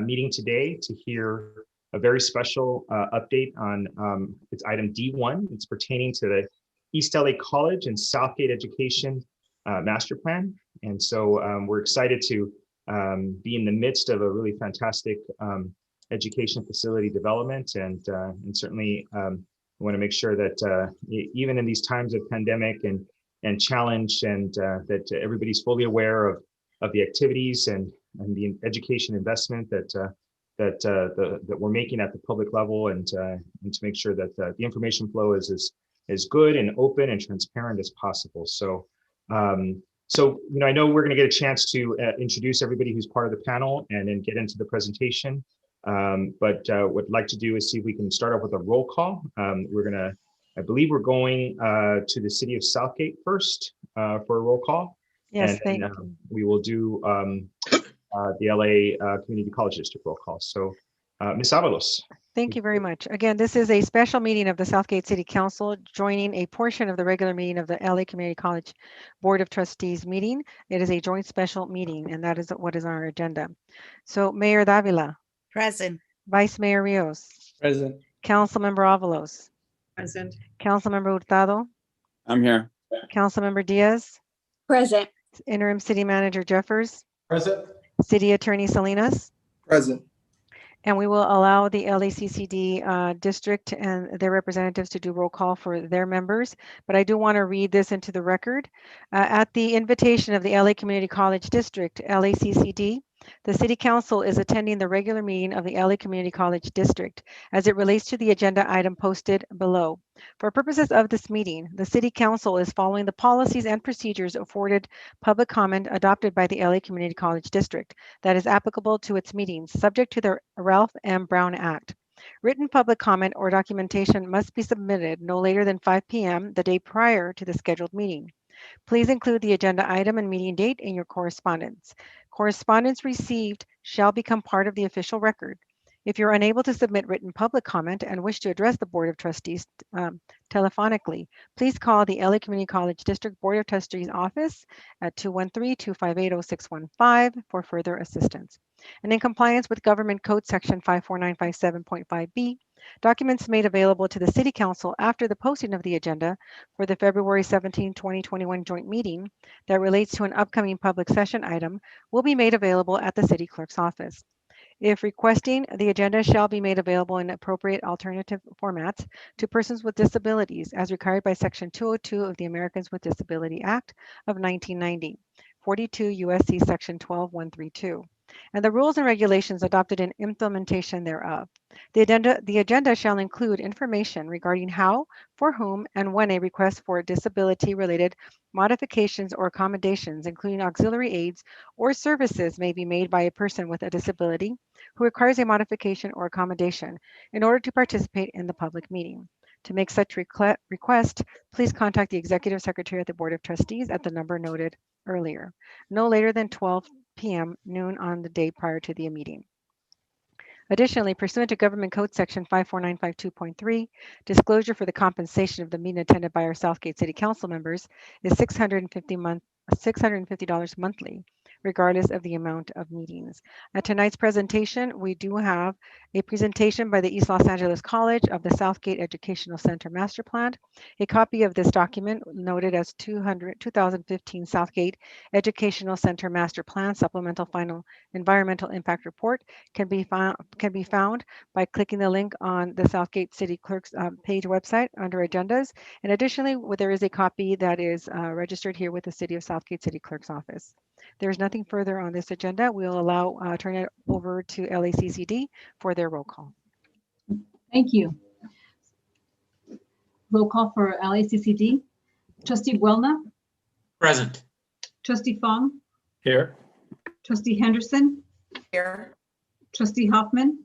meeting today to hear a very special update on it's item D1. It's pertaining to the East LA College and Southgate Education Master Plan. And so we're excited to be in the midst of a really fantastic education facility development. And certainly we want to make sure that even in these times of pandemic and challenge, and that everybody's fully aware of the activities and the education investment that we're making at the public level, and to make sure that the information flow is as good and open and transparent as possible. So, I know we're going to get a chance to introduce everybody who's part of the panel and then get into the presentation. But what I'd like to do is see if we can start off with a roll call. I believe we're going to the city of Southgate first for a roll call. Yes, and then, we will do the LA Community College District roll call. So Ms. Avalos. Thank you very much. Again, this is a special meeting of the Southgate City Council, joining a portion of the regular meeting of the LA Community College Board of Trustees meeting. It is a joint special meeting, and that is what is on our agenda. So Mayor Davila. Present. Vice Mayor Rios. Present. Councilmember Avalos. Present. Councilmember Hurtado. I'm here. Councilmember Diaz. Present. Interim City Manager Jeffers. Present. City Attorney Salinas. Present. And we will allow the LACCD district and their representatives to do roll call for their members. But I do want to read this into the record. At the invitation of the LA Community College District, LACCD, the City Council is attending the regular meeting of the LA Community College District as it relates to the agenda item posted below. For purposes of this meeting, the City Council is following the policies and procedures afforded public comment adopted by the LA Community College District that is applicable to its meetings, subject to the Ralph M. Brown Act. Written public comment or documentation must be submitted no later than 5 p.m. the day prior to the scheduled meeting. Please include the agenda item and meeting date in your correspondence. Correspondence received shall become part of the official record. If you're unable to submit written public comment and wish to address the Board of Trustees telephonically, please call the LA Community College District Board of Trustees office at 213-258-0615 for further assistance. And in compliance with Government Code Section 54957.5B, documents made available to the City Council after the posting of the agenda for the February 17, 2021 joint meeting that relates to an upcoming public session item will be made available at the City Clerk's office. If requesting, the agenda shall be made available in appropriate alternative formats to persons with disabilities as required by Section 202 of the Americans with Disability Act of 1990, 42 U.S.C. Section 12132. And the rules and regulations adopted in implementation thereof. The agenda shall include information regarding how, for whom, and when a request for disability-related modifications or accommodations, including auxiliary aids or services, may be made by a person with a disability who requires a modification or accommodation in order to participate in the public meeting. To make such request, please contact the Executive Secretary of the Board of Trustees at the number noted earlier, no later than 12 p.m. noon on the day prior to the meeting. Additionally, pursuant to Government Code Section 54952.3, disclosure for the compensation of the meeting attended by our Southgate City Council members is $650 monthly, regardless of the amount of meetings. At tonight's presentation, we do have a presentation by the East Los Angeles College of the Southgate Educational Center Master Plan. A copy of this document, noted as 2015 Southgate Educational Center Master Plan Supplemental Final Environmental Impact Report, can be found by clicking the link on the Southgate City Clerk's page website under agendas. And additionally, there is a copy that is registered here with the City of Southgate City Clerk's office. There's nothing further on this agenda. We'll turn it over to LACCD for their roll call. Thank you. Roll call for LACCD. Trustee Buelna. Present. Trustee Fong. Here. Trustee Henderson. Here. Trustee Hoffman.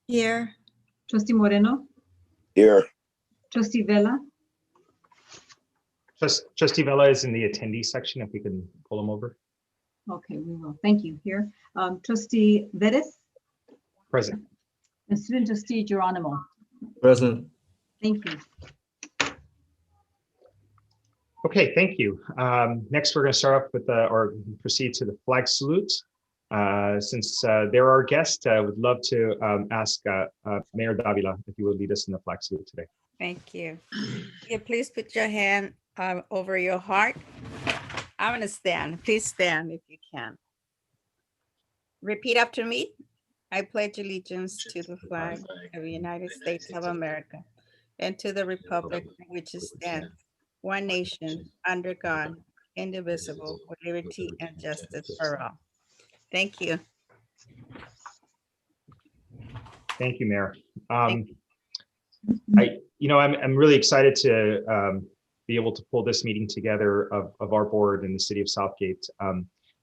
Here. Trustee Moreno. Here. Trustee Vela. Trustee Vela is in the attendee section, if we can pull him over. Okay, we will. Thank you. Here. Trustee Vettis. Present. And Student Trustee Geronimo. Present. Thank you. Okay, thank you. Next, we're going to start off with or proceed to the flag salute. Since they're our guest, I would love to ask Mayor Davila if you would lead us in the flag salute today. Thank you. Yeah, please put your hand over your heart. I'm gonna stand. Please stand if you can. Repeat after me. I pledge allegiance to the flag of the United States of America and to the republic for which it stands, one nation, under God, indivisible, with liberty and justice for all. Thank you. Thank you, Mayor. Thank I'm really excited to be able to pull this meeting together of our board in the city of Southgate.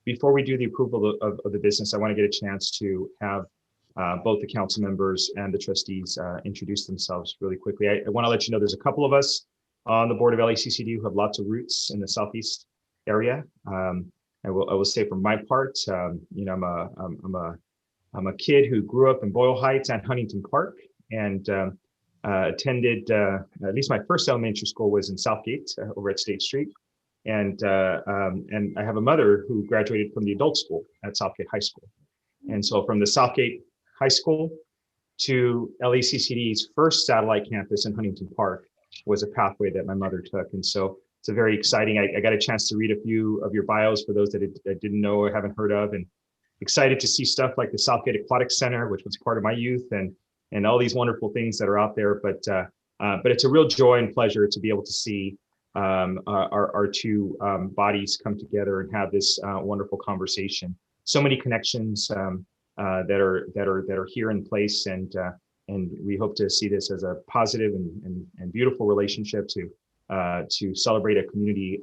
Before we do the approval of the business, I want to get a chance to have both the council members and the trustees introduce themselves really quickly. I want to let you know there's a couple of us on the board of LACCD who have lots of roots in the Southeast area. I will say for my part, I'm a kid who grew up in Boyle Heights and Huntington Park, and attended at least my first elementary school was in Southgate over at State Street, and I have a mother who graduated from the adult school at Southgate High School, and so from the Southgate High School to LACCD's first satellite campus in Huntington Park was a pathway that my mother took, and so it's a very exciting. I got a chance to read a few of your bios for those that I didn't know or haven't heard of, and excited to see stuff like the Southgate Aquatic Center, which was part of my youth, and all these wonderful things that are out there. But it's a real joy and pleasure to be able to see our two bodies come together and have this wonderful conversation. So many connections that are here in place, and we hope to see this as a positive and beautiful relationship to celebrate a community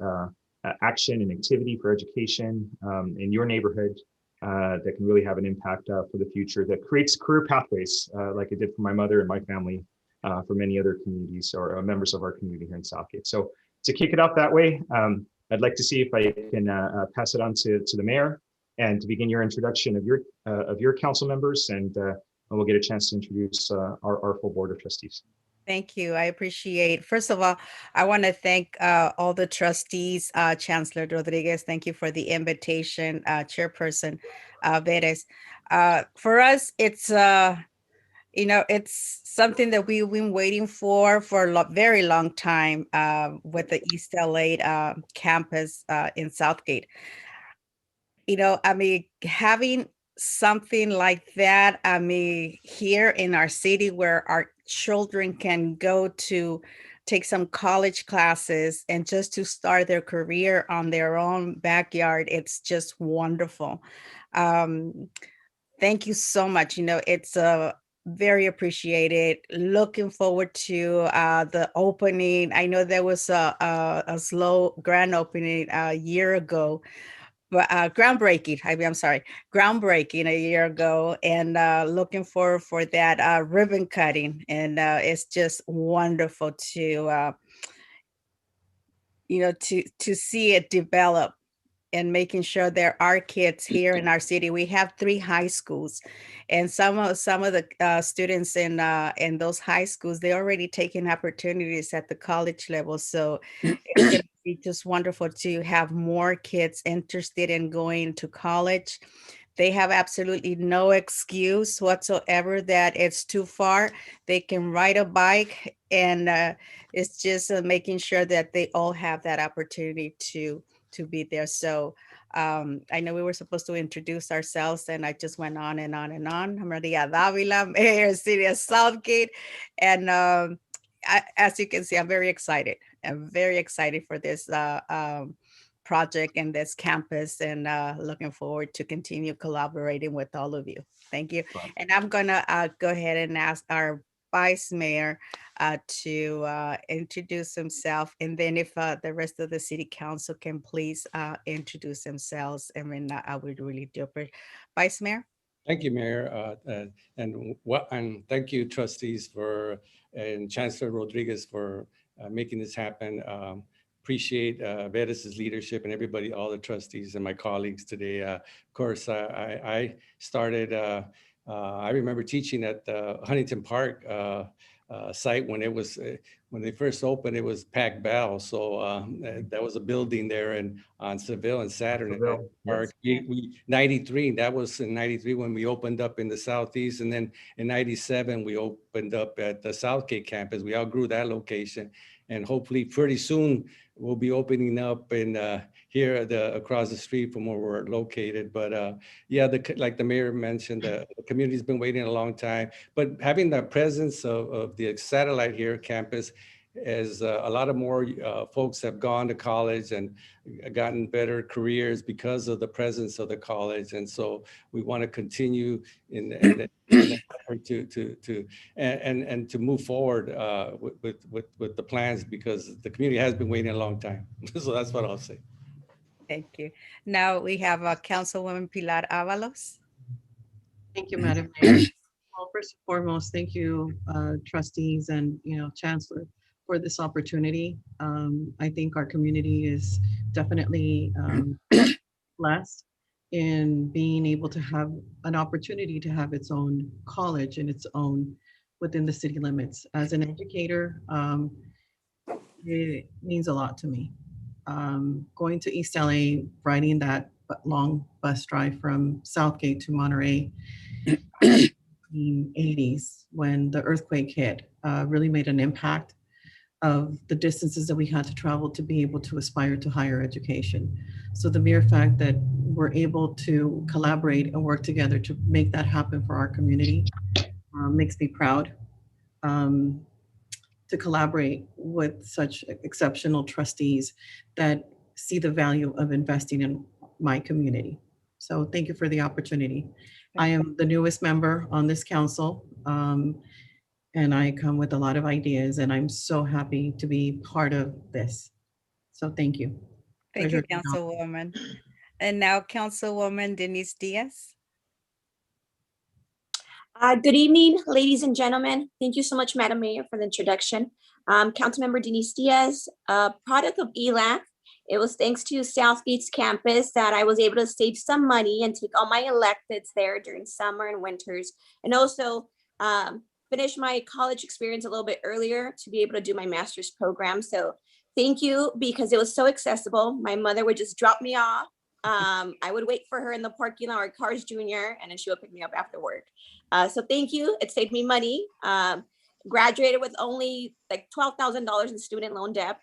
action and activity for education in your neighborhood. That can really have an impact for the future, that creates career pathways like it did for my mother and my family, for many other communities or members of our community here in Southgate. So to kick it off that way, I'd like to see if I can pass it on to the mayor and to begin your introduction of your council members, and we'll get a chance to introduce our full board of trustees. Thank you. I appreciate. First of all, I want to thank all the trustees, Chancellor Rodriguez. Thank you for the invitation, Chairperson Perez. For us, it's it's something that we've been waiting for a very long time with the East LA campus in Southgate. Having something like that, here in our city where our children can go to take some college classes and just to start their career on their own backyard, it's just wonderful. Thank you so much. It's very appreciated. Looking forward to the opening. I know there was a slow grand opening a year ago, but groundbreaking a year ago, and looking forward for that ribbon cutting, and it's just wonderful to to see it develop, and making sure there are kids here in our city. We have 3 high schools, and some of the students in those high schools, they're already taking opportunities at the college level. So it's going to be just wonderful to have more kids interested in going to college. They have absolutely no excuse whatsoever that it's too far. They can ride a bike, and it's just making sure that they all have that opportunity to be there. So I know we were supposed to introduce ourselves, and I just went on and on and on. I'm Maria Davila, Mayor of City of Southgate, and as you can see, I'm very excited. I'm very excited for this project and this campus, and looking forward to continue collaborating with all of you. Thank you. Wow. And I'm gonna go ahead and ask our Vice Mayor to introduce himself, and then if the rest of the City Council can please introduce themselves, and then I would really do it. Vice Mayor. Thank you, Mayor, and thank you, trustees, and Chancellor Rodriguez for making this happen. Appreciate Perez's leadership and everybody, all the trustees and my colleagues today. Of course, I started. I remember teaching at Huntington Park site when it was when they first opened. It was Pac Bell, so that was a building there and on Seville and Saturn. Seville, Park. yes. We 93. That was in 93 when we opened up in the Southeast, and then in 97 we opened up at the Southgate campus. We outgrew that location, and hopefully pretty soon we'll be opening up in here across the street from where we're located. But yeah, like the mayor mentioned, the community's been waiting a long time. But having the presence of the satellite here campus, as a lot of more folks have gone to college and gotten better careers because of the presence of the college, and so we want to continue in the effort to move forward with the plans, because the community has been waiting a long time. So that's what I'll say. Thank you. Now we have Councilwoman Pilar Avalos. Thank you, Madam Mayor. Well, first and foremost, thank you, trustees and, Chancellor, for this opportunity. I think our community is definitely blessed in being able to have an opportunity to have its own college and its own within the city limits. As an educator, it means a lot to me. Going to East LA, riding that long bus drive from Southgate to Monterey in the 80s when the earthquake hit really made an impact of the distances that we had to travel to be able to aspire to higher education. So the mere fact that we're able to collaborate and work together to make that happen for our community makes me proud to collaborate with such exceptional trustees that see the value of investing in my community. So thank you for the opportunity. I am the newest member on this council, and I come with a lot of ideas, and I'm so happy to be part of this. So thank you. Thank you, Pleasure to be on. Councilwoman. And now Councilwoman Denise Diaz. Good evening, ladies and gentlemen. Thank you so much, Madam Mayor, for the introduction. Councilmember Denise Diaz, product of ELAC. It was thanks to Southgate's campus that I was able to save some money and take all my electives there during summer and winters, and also finish my college experience a little bit earlier to be able to do my master's program. So thank you, because it was so accessible. My mother would just drop me off. I would wait for her in the parking lot or Cars Jr., and then she would pick me up after work. So thank you. It saved me money. Graduated with only like $12,000 in student loan debt.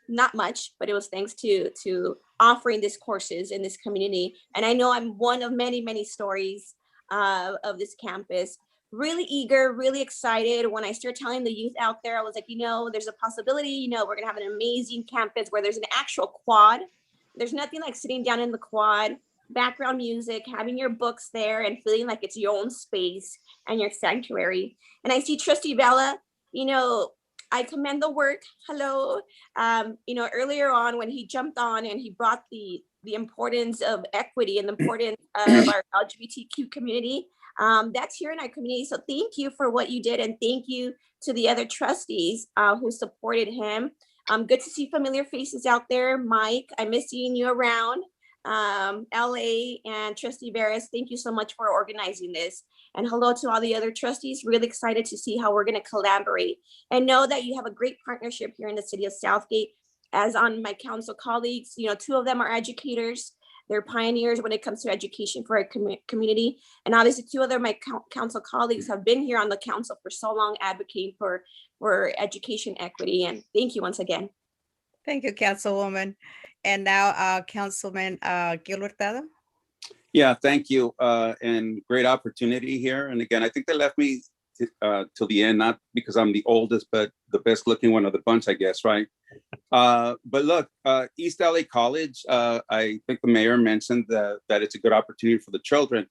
Not much, but it was thanks to offering these courses in this community. And I know I'm one of many, many stories of this campus. Really eager, really excited. When I started telling the youth out there, I was like, there's a possibility, we're gonna have an amazing campus where there's an actual quad. There's nothing like sitting down in the quad, background music, having your books there and feeling like it's your own space and your sanctuary. And I see Trustee Bella, I commend the work. Hello. Earlier on when he jumped on and he brought the importance of equity and the importance of our LGBTQ community, that's here in our community. So thank you for what you did. And thank you to the other trustees who supported him. Good to see familiar faces out there. Mike, I miss seeing you around. LA and Trustee Veras, thank you so much for organizing this. And hello to all the other trustees. Really excited to see how we're going to collaborate and know that you have a great partnership here in the city of Southgate. As on my council colleagues, 2 of them are educators. They're pioneers when it comes to education for our community. And obviously 2 other my council colleagues have been here on the council for so long advocating for education equity. And thank you once again. Thank you, Councilwoman. And now Councilman Gil Hurtado. Yeah, thank you. And great opportunity here. And again, I think they left me till the end, not because I'm the oldest, but the best looking one of the bunch, I guess, right? But look, East LA College, I think the mayor mentioned that it's a good opportunity for the children,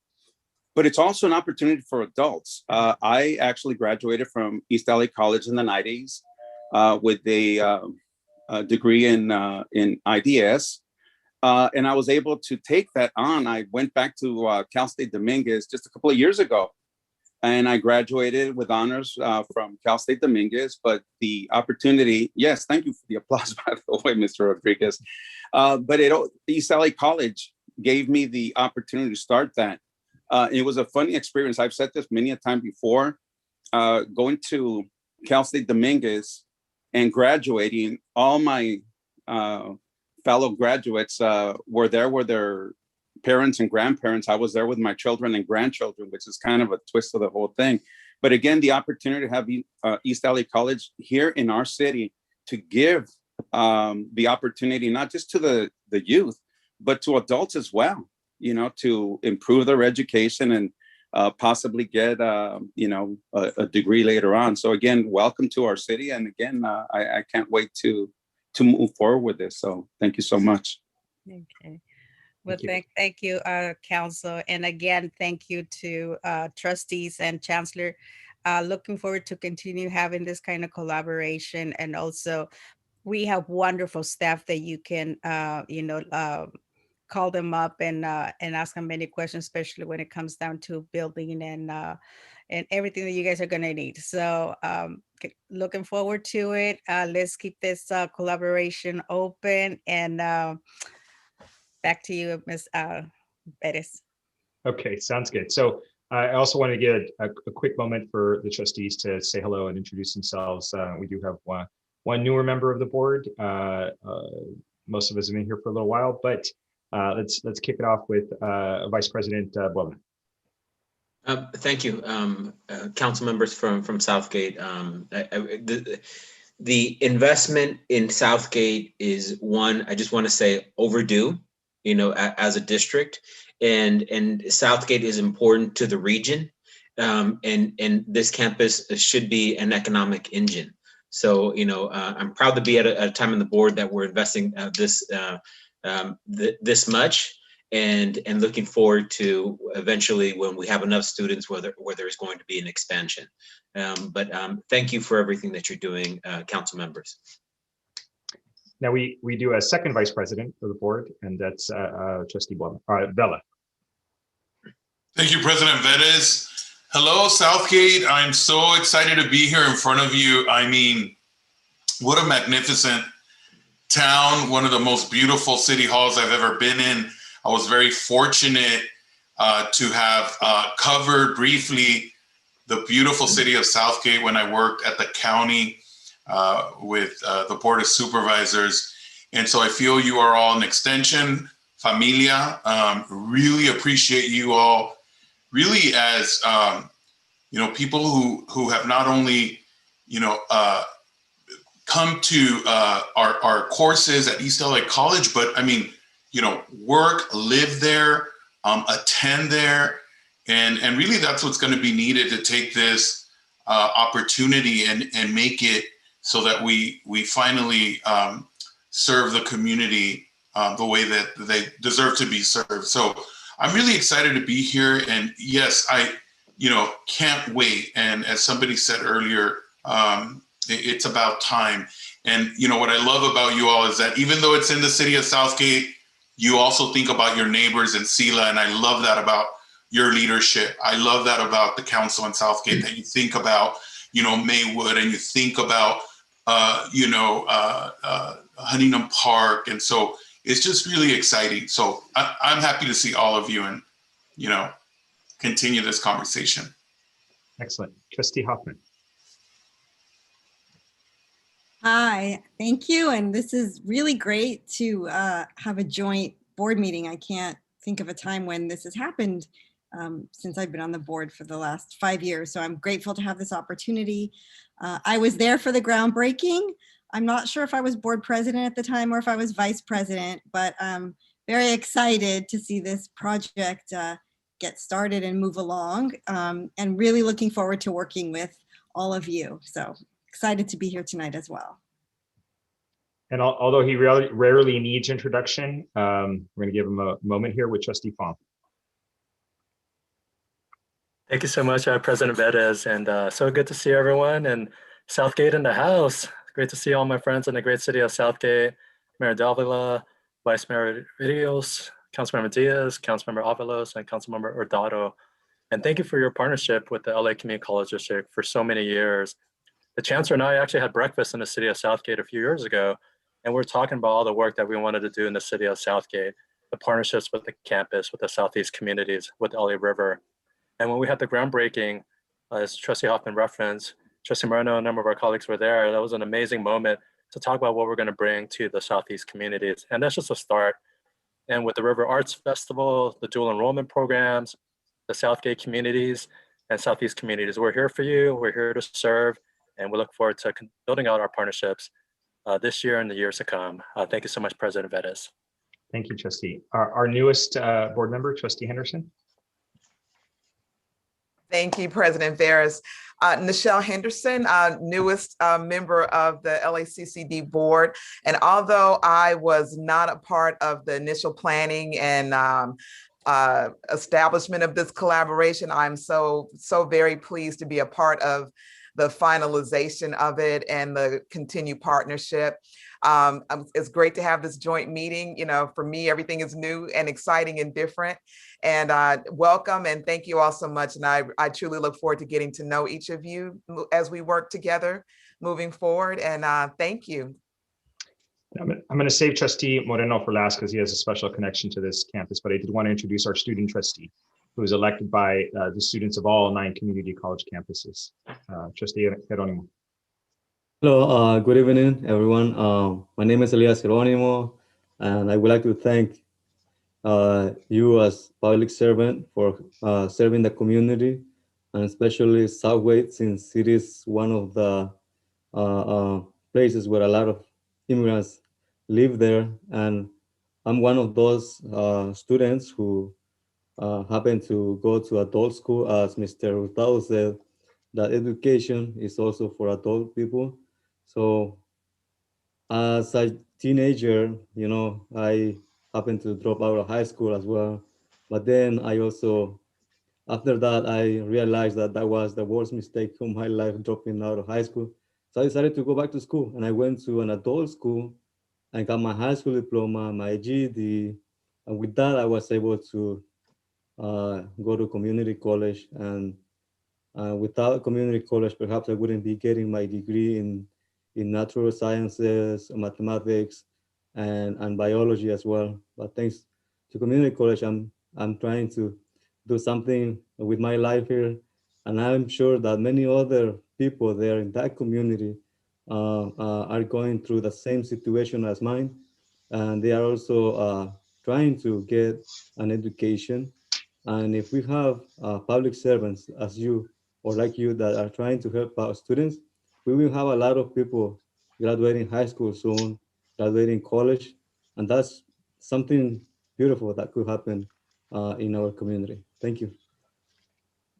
but it's also an opportunity for adults. I actually graduated from East LA College in the 90s with a degree in IDS. And I was able to take that on. I went back to Cal State Dominguez just a couple of years ago, and I graduated with honors from Cal State Dominguez. But the opportunity, yes, thank you for the applause, by the way, Mr. Rodriguez. But East LA College gave me the opportunity to start that. It was a funny experience. I've said this many a time before. Going to Cal State Dominguez and graduating, all my fellow graduates were there with their parents and grandparents. I was there with my children and grandchildren, which is kind of a twist of the whole thing. But again, the opportunity to have East LA College here in our city to give the opportunity, not just to the youth, but to adults as well, you know, to improve their education and possibly get, you know, a degree later on. So again, welcome to our city. And again, I can't wait to move forward with this. So thank you so much. Okay. Well, Thank you. thank you, Council. And again, thank you to trustees and Chancellor. Looking forward to continue having this kind of collaboration. And also, we have wonderful staff that you can, you know, call them up and ask them many questions, especially when it comes down to building and everything that you guys are going to need. So looking forward to it. Let's keep this collaboration open. And back to you, Ms. Bettis. Okay, sounds good. So I also want to get a quick moment for the trustees to say hello and introduce themselves. We do have one newer member of the board. Most of us have been here for a little while, but let's kick it off with Vice President Bowman. Thank you, council members from Southgate. The investment in Southgate is one, I just want to say, overdue, you know, as a district, and Southgate is important to the region, and this campus should be an economic engine. So, you know, I'm proud to be at a time in the board that we're investing this much, and looking forward to eventually when we have enough students where there's going to be an expansion. But thank you for everything that you're doing, council members. Now we do a second vice president for the board, and that's Trustee Bella. Thank you, President Vettis. Hello, Southgate. I'm so excited to be here in front of you. I mean, what a magnificent town, one of the most beautiful city halls I've ever been in. I was very fortunate to have covered briefly the beautiful city of Southgate when I worked at the county with the Board of Supervisors. And so I feel you are all an extension, familia. Really appreciate you all, really as, you know, people who have not only, you know, come to our courses at East LA College, but I mean, you know, work, live there, attend there. And really that's what's going to be needed to take this opportunity and make it so that we finally serve the community the way that they deserve to be served. So I'm really excited to be here. And yes, I, you know, can't wait. And as somebody said earlier, it's about time. And, you know, what I love about you all is that even though it's in the city of Southgate, you also think about your neighbors in Sila. And I love that about your leadership. I love that about the council in Southgate, that you think about, you know, Maywood, and you think about, you know, Huntington Park. And so it's just really exciting. So I'm happy to see all of you and, you know, continue this conversation. Excellent. Trustee Hoffman. Hi, thank you. And this is really great to have a joint board meeting. I can't think of a time when this has happened since I've been on the board for the last 5 years. So I'm grateful to have this opportunity. I was there for the groundbreaking. I'm not sure if I was board president at the time or if I was vice president, but I'm very excited to see this project get started and move along, and really looking forward to working with all of you. So excited to be here tonight as well. And although he rarely needs introduction, we're going to give him a moment here with Trustee Fong. Thank you so much, President Vettis, and so good to see everyone, and Southgate in the house. Great to see all my friends in the great city of Southgate, Mayor Davila, Vice Mayor Rios, Councilmember Diaz, Councilmember Avalos, and Councilmember Hurtado. And thank you for your partnership with the LA Community College District for so many years. The Chancellor and I actually had breakfast in the city of Southgate a few years ago, and we're talking about all the work that we wanted to do in the city of Southgate, the partnerships with the campus, with the Southeast communities, with LA River. And when we had the groundbreaking, as Trustee Hoffman referenced, Trustee Moreno, a number of our colleagues were there. That was an amazing moment to talk about what we're going to bring to the Southeast communities. And that's just a start. And with the River Arts Festival, the dual enrollment programs, the Southgate communities and Southeast communities, we're here for you. We're here to serve. And we look forward to building out our partnerships this year and the years to come. Thank you so much, President Vettis. Thank you, Trustee. Our newest board member, Trustee Henderson. Thank you, President Veras. Nichelle Henderson, newest member of the LACCD board. And although I was not a part of the initial planning and establishment of this collaboration, I'm so very pleased to be a part of the finalization of it and the continued partnership. It's great to have this joint meeting. You know, for me, everything is new and exciting and different. And welcome and thank you all so much. And I truly look forward to getting to know each of you as we work together moving forward. And thank you. I'm going to save Trustee Moreno for last because he has a special connection to this campus, but I did want to introduce our student trustee who was elected by the students of all 9 community college campuses. Trustee Geronimo. Hello, good evening, everyone. My name is Elias Geronimo, and I would like to thank you as public servant for serving the community, and especially Southgate, since it is one of the places where a lot of immigrants live there. And I'm one of those students who happen to go to adult school. As Mr. Hurtado said, that education is also for adult people. So as a teenager, you know, I happened to drop out of high school as well. But then I also, after that, I realized that that was the worst mistake of my life, dropping out of high school. So I decided to go back to school, and I went to an adult school and got my high school diploma, my GED. And with that, I was able to go to community college. And without community college, perhaps I wouldn't be getting my degree in natural sciences, mathematics, and biology as well. But thanks to community college, I'm trying to do something with my life here. And I'm sure that many other people there in that community are going through the same situation as mine. And they are also trying to get an education. And if we have public servants as you or like you that are trying to help our students, we will have a lot of people graduating high school soon, graduating college, and that's something beautiful that could happen in our community. Thank you.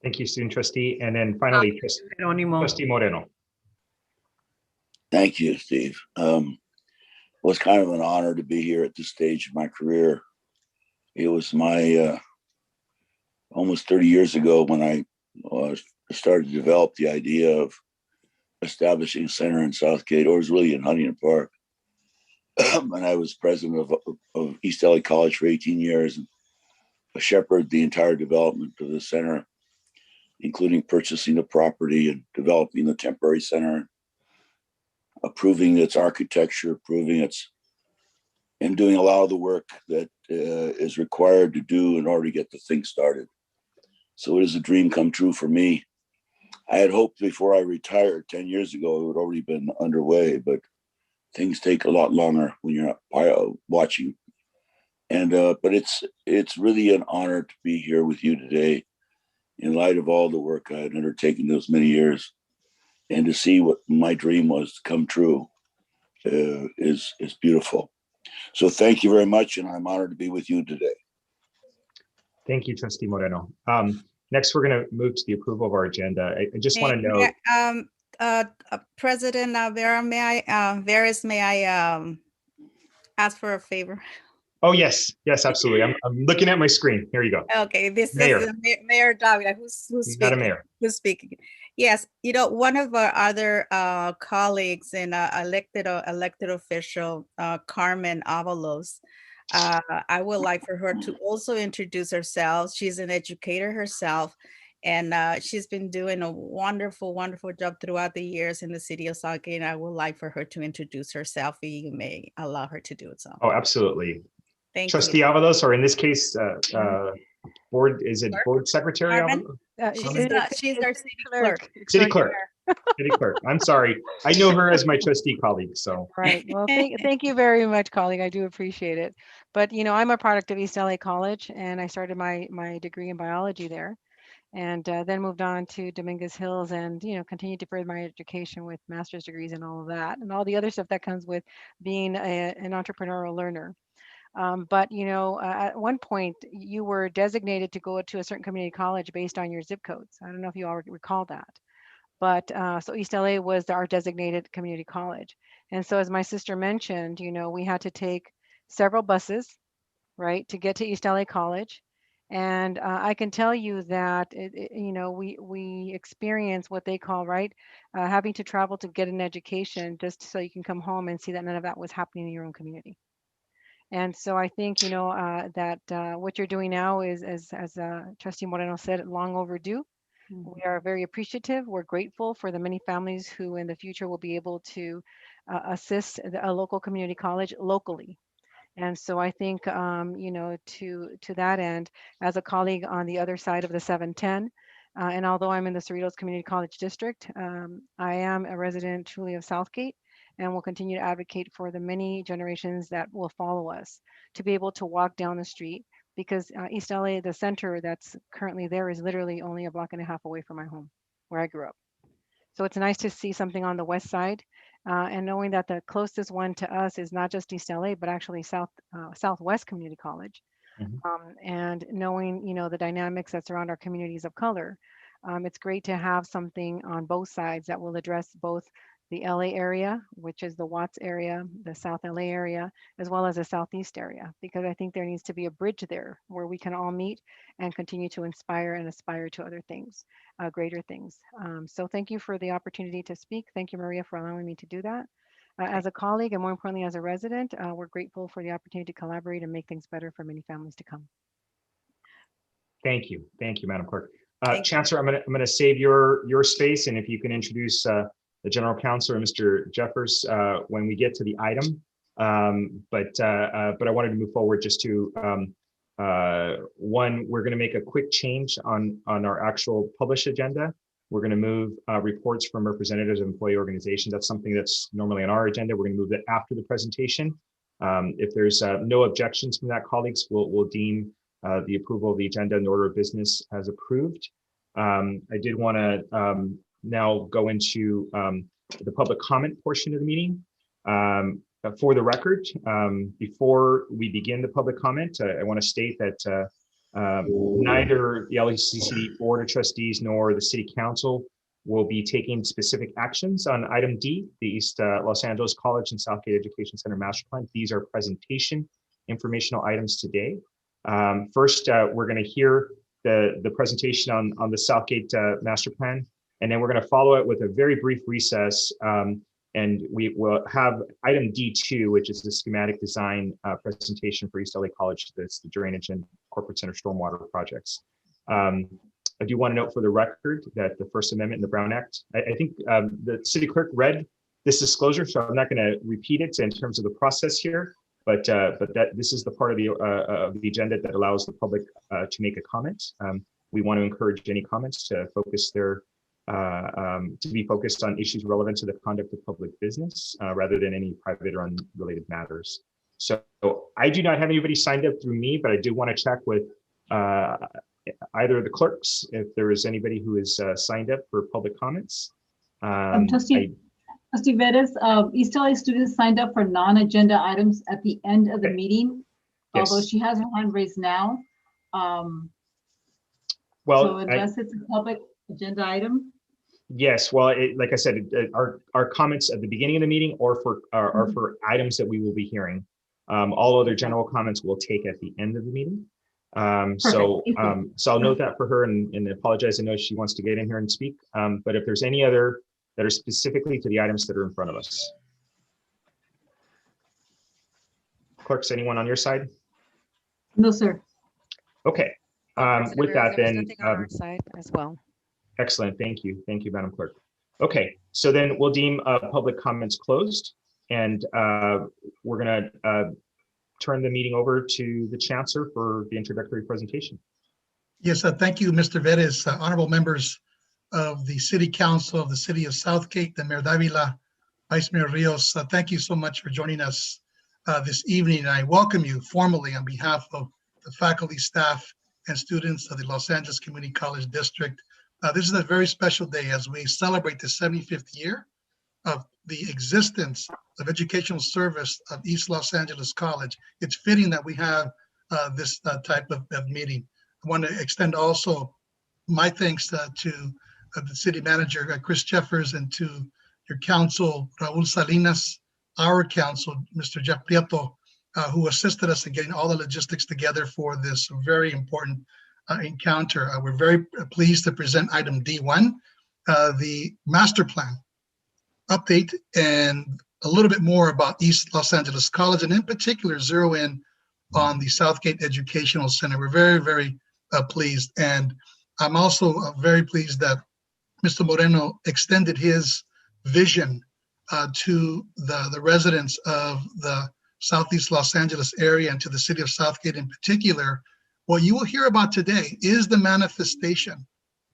Thank you, student trustee. And then finally, Trustee Moreno. Thank you, Steve. It was kind of an honor to be here at this stage of my career. It was my almost 30 years ago when I started to develop the idea of establishing a center in Southgate, or it was really in Huntington Park. And I was president of East LA College for 18 years and shepherded the entire development of the center, including purchasing the property and developing the temporary center, approving its architecture, approving its, and doing a lot of the work that is required to do in order to get the thing started. So it is a dream come true for me. I had hoped before I retired 10 years ago, it would already been underway, but things take a lot longer when you're not watching. And but it's really an honor to be here with you today in light of all the work I had undertaken those many years, and to see what my dream was to come true is beautiful. So thank you very much, and I'm honored to be with you today. Thank you, Trustee Moreno. Next, we're going to move to the approval of our agenda. I just want to know, President Vera, may I ask for a favor? Oh, yes, absolutely. I'm looking at my screen. Here you go. Okay, this Mayor. is Mayor Davila, who's speaking. Madam Mayor. Who's speaking? Yes, you know, one of our other colleagues and elected official, Carmen Avalos, I would like for her to also introduce herself. She's an educator herself, and she's been doing a wonderful job throughout the years in the city of Southgate. I would like for her to introduce herself, if you may allow her to do it. So. Oh, absolutely. Thank Trustee you. Avalos, or in this case, board secretary? Carmen? She's our city clerk. City clerk. City clerk. I'm sorry. I know her as my trustee colleague, so. Right. Well, thank you very much, colleague. I do appreciate it. But, I'm a product of East LA College, and I started my degree in biology there, and then moved on to Dominguez Hills and, continued to further my education with master's degrees and all of that, and all the other stuff that comes with being an entrepreneurial learner. But, at one point you were designated to go to a certain community college based on your zip codes. I don't know if you all recall that. But so East LA was our designated community college. And so as my sister mentioned, we had to take several buses, right, to get to East LA College. And I can tell you that, we experience what they call, right, having to travel to get an education just so you can come home and see that none of that was happening in your own community. And so I think, that what you're doing now is, as Trustee Moreno said, long overdue. We are very appreciative. We're grateful for the many families who in the future will be able to assist a local community college locally. And so I think, to that end, as a colleague on the other side of the 710, and although I'm in the Cerritos Community College District, I am a resident truly of Southgate, and will continue to advocate for the many generations that will follow us to be able to walk down the street, because East LA, the center that's currently there, is literally only a block and a half away from my home where I grew up. So it's nice to see something on the west side, and knowing that the closest one to us is not just East LA, but actually Southwest Community College. And knowing, the dynamics that surround our communities of color, it's great to have something on both sides that will address both the LA area, which is the Watts area, the South LA area, as well as the Southeast area, because I think there needs to be a bridge there where we can all meet and continue to inspire and aspire to other things, greater things. So thank you for the opportunity to speak. Thank you, Maria, for allowing me to do that. As a colleague, and more importantly, as a resident, we're grateful for the opportunity to collaborate and make things better for many families to come. Thank you, Madam Clerk. Chancellor, I'm going to save your space, and if you can introduce the General Counsel, Mr. Jeffers, when we get to the item. But I wanted to move forward just to one. We're going to make a quick change on our actual published agenda. We're going to move reports from representatives of employee organizations. That's something that's normally on our agenda. We're going to move that after the presentation. If there's no objections from that, colleagues, we'll deem the approval of the agenda and order of business as approved. I did want to now go into the public comment portion of the meeting. For the record, before we begin the public comment, I want to state that neither the LECC Board of Trustees nor the City Council will be taking specific actions on item D, the East Los Angeles College and Southgate Education Center Master Plan. These are presentation informational items today. First, we're going to hear the presentation on the Southgate Master Plan, and then we're going to follow it with a very brief recess, and we will have item D2, which is the schematic design presentation for East LA College. That's the drainage and corporate center stormwater projects. I do want to note for the record that the First Amendment and the Brown Act, I think the city clerk read this disclosure, so I'm not going to repeat it in terms of the process here, but that this is the part of the agenda that allows the public to make a comment. We want to encourage any comments to focus to be focused on issues relevant to the conduct of public business rather than any private or unrelated matters. So I do not have anybody signed up through me, but I do want to check with either of the clerks if there is anybody who is signed up for public comments. Trustee Vettis, East LA students signed up for non-agenda items at the end of the meeting, yes. Although she has her hand raised now. Well, so unless it's a public agenda item. Yes, well, like I said, our comments at the beginning of the meeting or are for items that we will be hearing. All other general comments we'll take at the end of the meeting. So I'll note that for her and apologize. I know she wants to get in here and speak, but if there's any other that are specifically to the items that are in front of us. Clerks, anyone on your side? No, sir. Okay, with that then. Nothing on our side as well. Excellent, thank you, Madam Clerk. Okay, so then we'll deem public comments closed, and we're going to turn the meeting over to the Chancellor for the introductory presentation. Yes, thank you, Mr. Vettis. Honorable members, of the City Council of the City of Southgate, the Mayor Davila, Vice Mayor Rios, thank you so much for joining us this evening. And I welcome you formally on behalf of the faculty, staff, and students of the Los Angeles Community College District. This is a very special day as we celebrate the 75th year of the existence of educational service of East Los Angeles College. It's fitting that we have this type of meeting. I want to extend also my thanks to the city manager, Chris Jeffers, and to your council, Raul Salinas, our council, Mr. Jeff Prieto, who assisted us in getting all the logistics together for this very important encounter. We're very pleased to present item D1, the master plan update, and a little bit more about East Los Angeles College, and in particular zero in on the Southgate Educational Center. We're very, very pleased. And I'm also very pleased that Mr. Moreno extended his vision to the residents of the Southeast Los Angeles area and to the city of Southgate in particular. What you will hear about today is the manifestation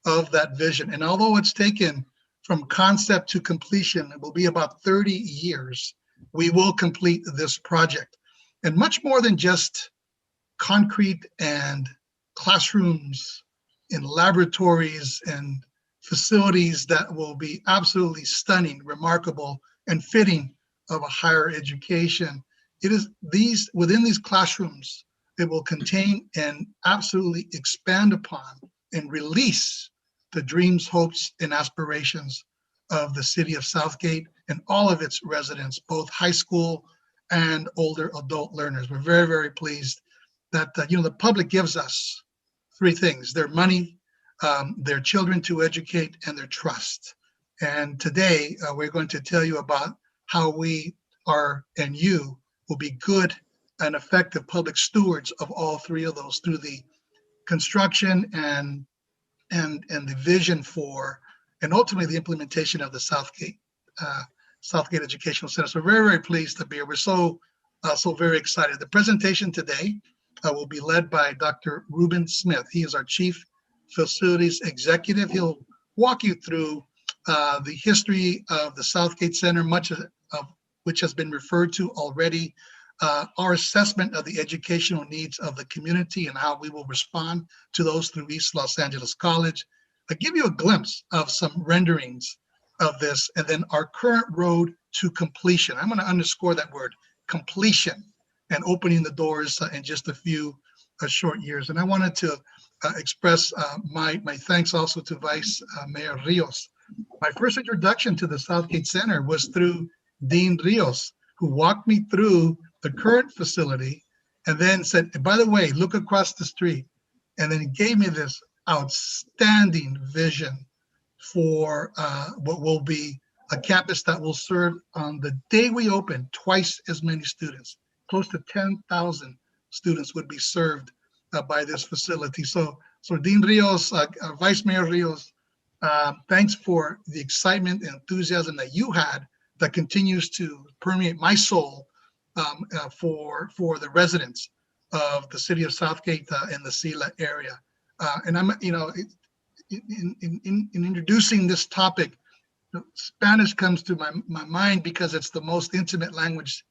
of that vision. And although it's taken from concept to completion, it will be about 30 years, we will complete this project. And much more than just concrete and classrooms and laboratories and facilities that will be absolutely stunning, remarkable, and fitting of a higher education. It is within these classrooms, it will contain and absolutely expand upon and release the dreams, hopes, and aspirations of the city of Southgate and all of its residents, both high school and older adult learners. We're very, very pleased that the public gives us three things: their money, their children to educate, and their trust. And today we're going to tell you about how we are, and you will be good and effective public stewards of all three of those through the construction and the vision for, and ultimately the implementation of the Southgate Educational Center. So we're very, very pleased to be here. We're so very excited. The presentation today will be led by Dr. Ruben Smith. He is our Chief Facilities Executive. He'll walk you through the history of the Southgate Center, much of which has been referred to already, our assessment of the educational needs of the community and how we will respond to those through East Los Angeles College. I'll give you a glimpse of some renderings of this, and then our current road to completion. I'm going to underscore that word, completion, and opening the doors in just a few short years. And I wanted to express my thanks also to Vice Mayor Rios. My first introduction to the Southgate Center was through Dean Rios, who walked me through the current facility and then said, by the way, look across the street. And then he gave me this outstanding vision for what will be a campus that will serve on the day we open twice as many students. Close to 10,000 students would be served by this facility. So Dean Rios, Vice Mayor Rios, thanks for the excitement and enthusiasm that you had that continues to permeate my soul for the residents of the city of Southgate and the SELA area. And I'm, in introducing this topic, Spanish comes to my mind because it's the most intimate language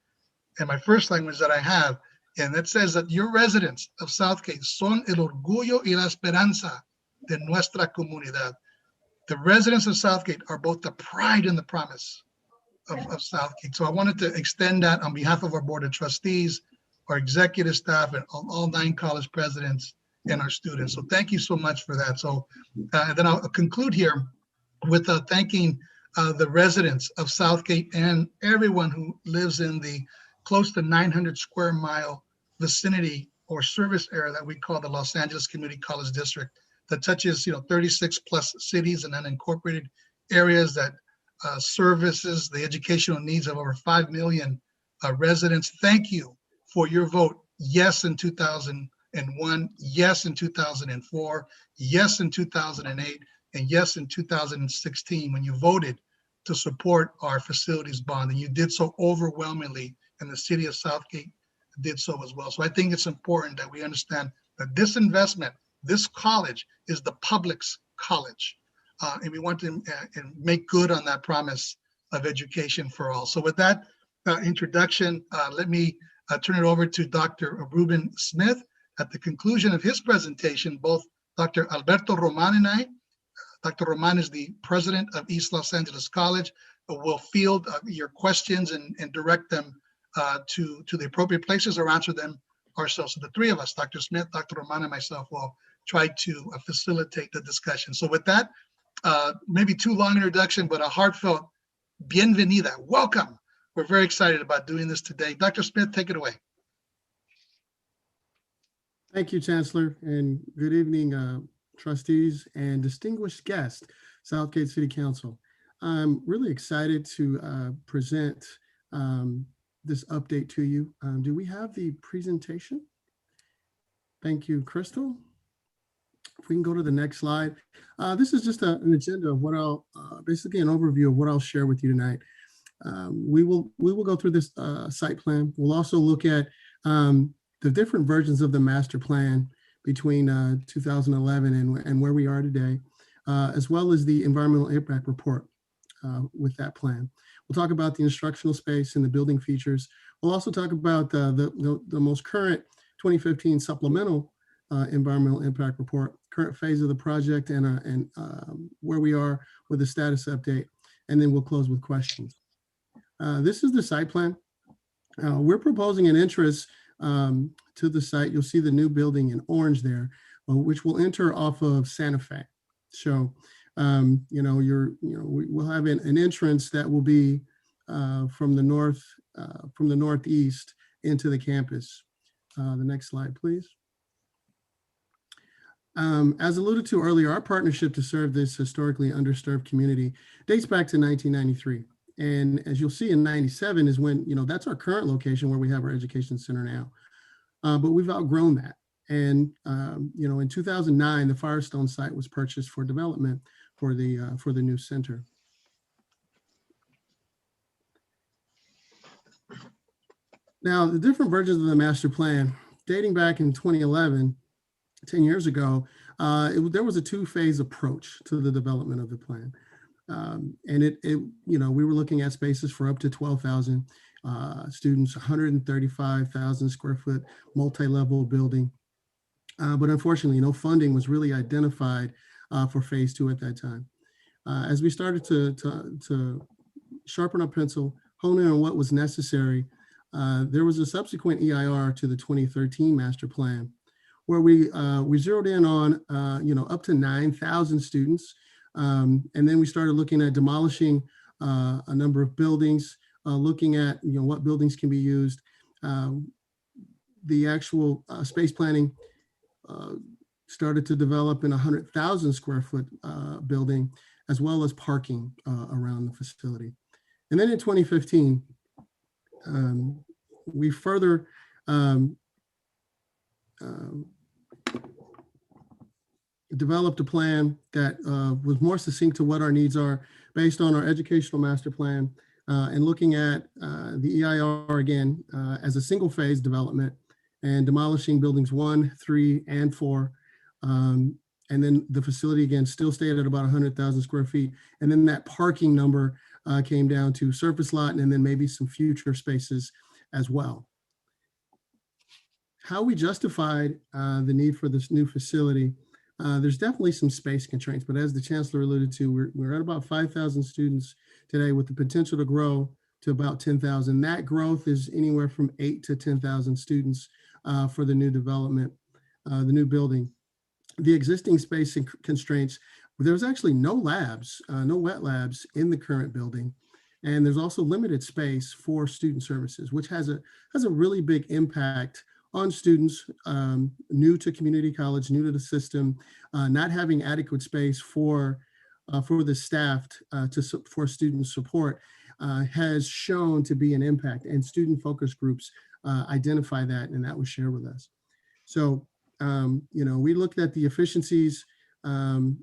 and my first language that I have. And it says that your residents of Southgate son el orgullo y la esperanza de nuestra comunidad. The residents of Southgate are both the pride and the promise of Southgate. So I wanted to extend that on behalf of our Board of Trustees, our executive staff, and all 9 college presidents and our students. So thank you so much for that. So then I'll conclude here with thanking the residents of Southgate and everyone who lives in the close to 900 square mile vicinity or service area that we call the Los Angeles Community College District, that touches 36 plus cities and unincorporated areas, that services the educational needs of over 5 million residents. Thank you for your vote. Yes in 2001, yes in 2004, yes in 2008, and yes in 2016 when you voted to support our facilities bond, and you did so overwhelmingly, and the city of Southgate did so as well. So I think it's important that we understand that this investment, this college, is the public's college. and we want to and make good on that promise of education for all. So with that introduction, let me turn it over to Dr. Ruben Smith. At the conclusion of his presentation, both Dr. Alberto Roman and I, Dr. Roman is the president of East Los Angeles College, will field your questions and direct them to the appropriate places or answer them ourselves. So the three of us, Dr. Smith, Dr. Roman, and myself, will try to facilitate the discussion. So with that, maybe too long introduction, but a heartfelt bienvenida, welcome. We're very excited about doing this today. Dr. Smith, take it away. Thank you, Chancellor, and good evening, trustees and distinguished guests, Southgate City Council. I'm really excited to present this update to you. Do we have the presentation? Thank you, Crystal. If we can go to the next slide. This is just an agenda of what I'll, basically an overview of what I'll share with you tonight. We will go through this site plan. We'll also look at the different versions of the master plan between 2011 and where we are today, as well as the environmental impact report with that plan. We'll talk about the instructional space and the building features. We'll also talk about the most current 2015 supplemental environmental impact report, current phase of the project, and where we are with the status update. And then we'll close with questions. This is the site plan. We're proposing an entrance to the site. You'll see the new building in orange there, which will enter off of Santa Fe. So, we'll have an entrance that will be from the northeast into the campus. The next slide, please. As alluded to earlier, our partnership to serve this historically underserved community dates back to 1993. And as you'll see in 97 is when, that's our current location where we have our education center now. But we've outgrown that. And, in 2009, the Firestone site was purchased for development for the new center. Now, the different versions of the master plan, dating back in 2011, 10 years ago, there was a two-phase approach to the development of the plan. And we were looking at spaces for up to 12,000 students, 135,000 square foot multi-level building. But unfortunately, no funding was really identified for phase two at that time. As we started to sharpen our pencil, hone in on what was necessary, there was a subsequent EIR to the 2013 master plan, where we zeroed in on up to 9,000 students, and then we started looking at demolishing a number of buildings, looking at what buildings can be used. The actual space planning started to develop in a 100,000 square foot building, as well as parking around the facility. And then in 2015, we further developed a plan that was more succinct to what our needs are based on our educational master plan and looking at the EIR again as a single phase development and demolishing buildings 1, 3, and 4. And then the facility again still stayed at about 100,000 square feet. And then that parking number came down to surface lot and then maybe some future spaces as well. How we justified the need for this new facility, there's definitely some space constraints, but as the Chancellor alluded to, we're at about 5,000 students today with the potential to grow to about 10,000. That growth is anywhere from 8 to 10,000 students for the new development, the new building. The existing space constraints, there's actually no labs, no wet labs in the current building. And there's also limited space for student services, which has a really big impact on students new to community college, new to the system, not having adequate space for the staff for student support has shown to be an impact, and student focus groups identify that, and that was shared with us. So, we looked at the efficiencies and,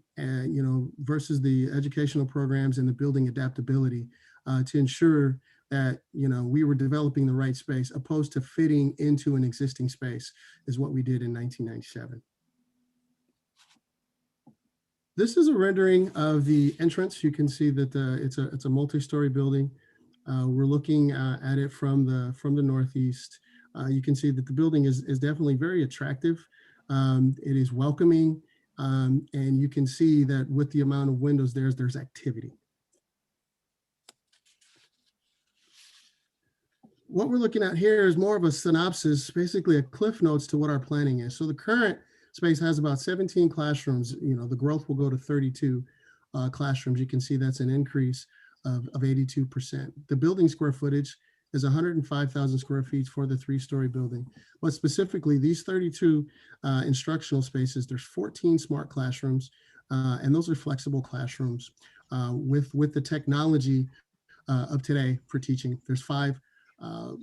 versus the educational programs and the building adaptability to ensure that, we were developing the right space opposed to fitting into an existing space is what we did in 1997. This is a rendering of the entrance. You can see that it's a multi-story building. We're looking at it from the northeast. You can see that the building is definitely very attractive. It is welcoming, and you can see that with the amount of windows there's activity. What we're looking at here is more of a synopsis, basically a cliff notes to what our planning is. So the current space has about 17 classrooms. You know, the growth will go to 32 classrooms. You can see that's an increase of 82%. The building square footage is 105,000 square feet for the 3-story building. But specifically, these 32 instructional spaces, there's 14 smart classrooms, and those are flexible classrooms with the technology of today for teaching. There's 5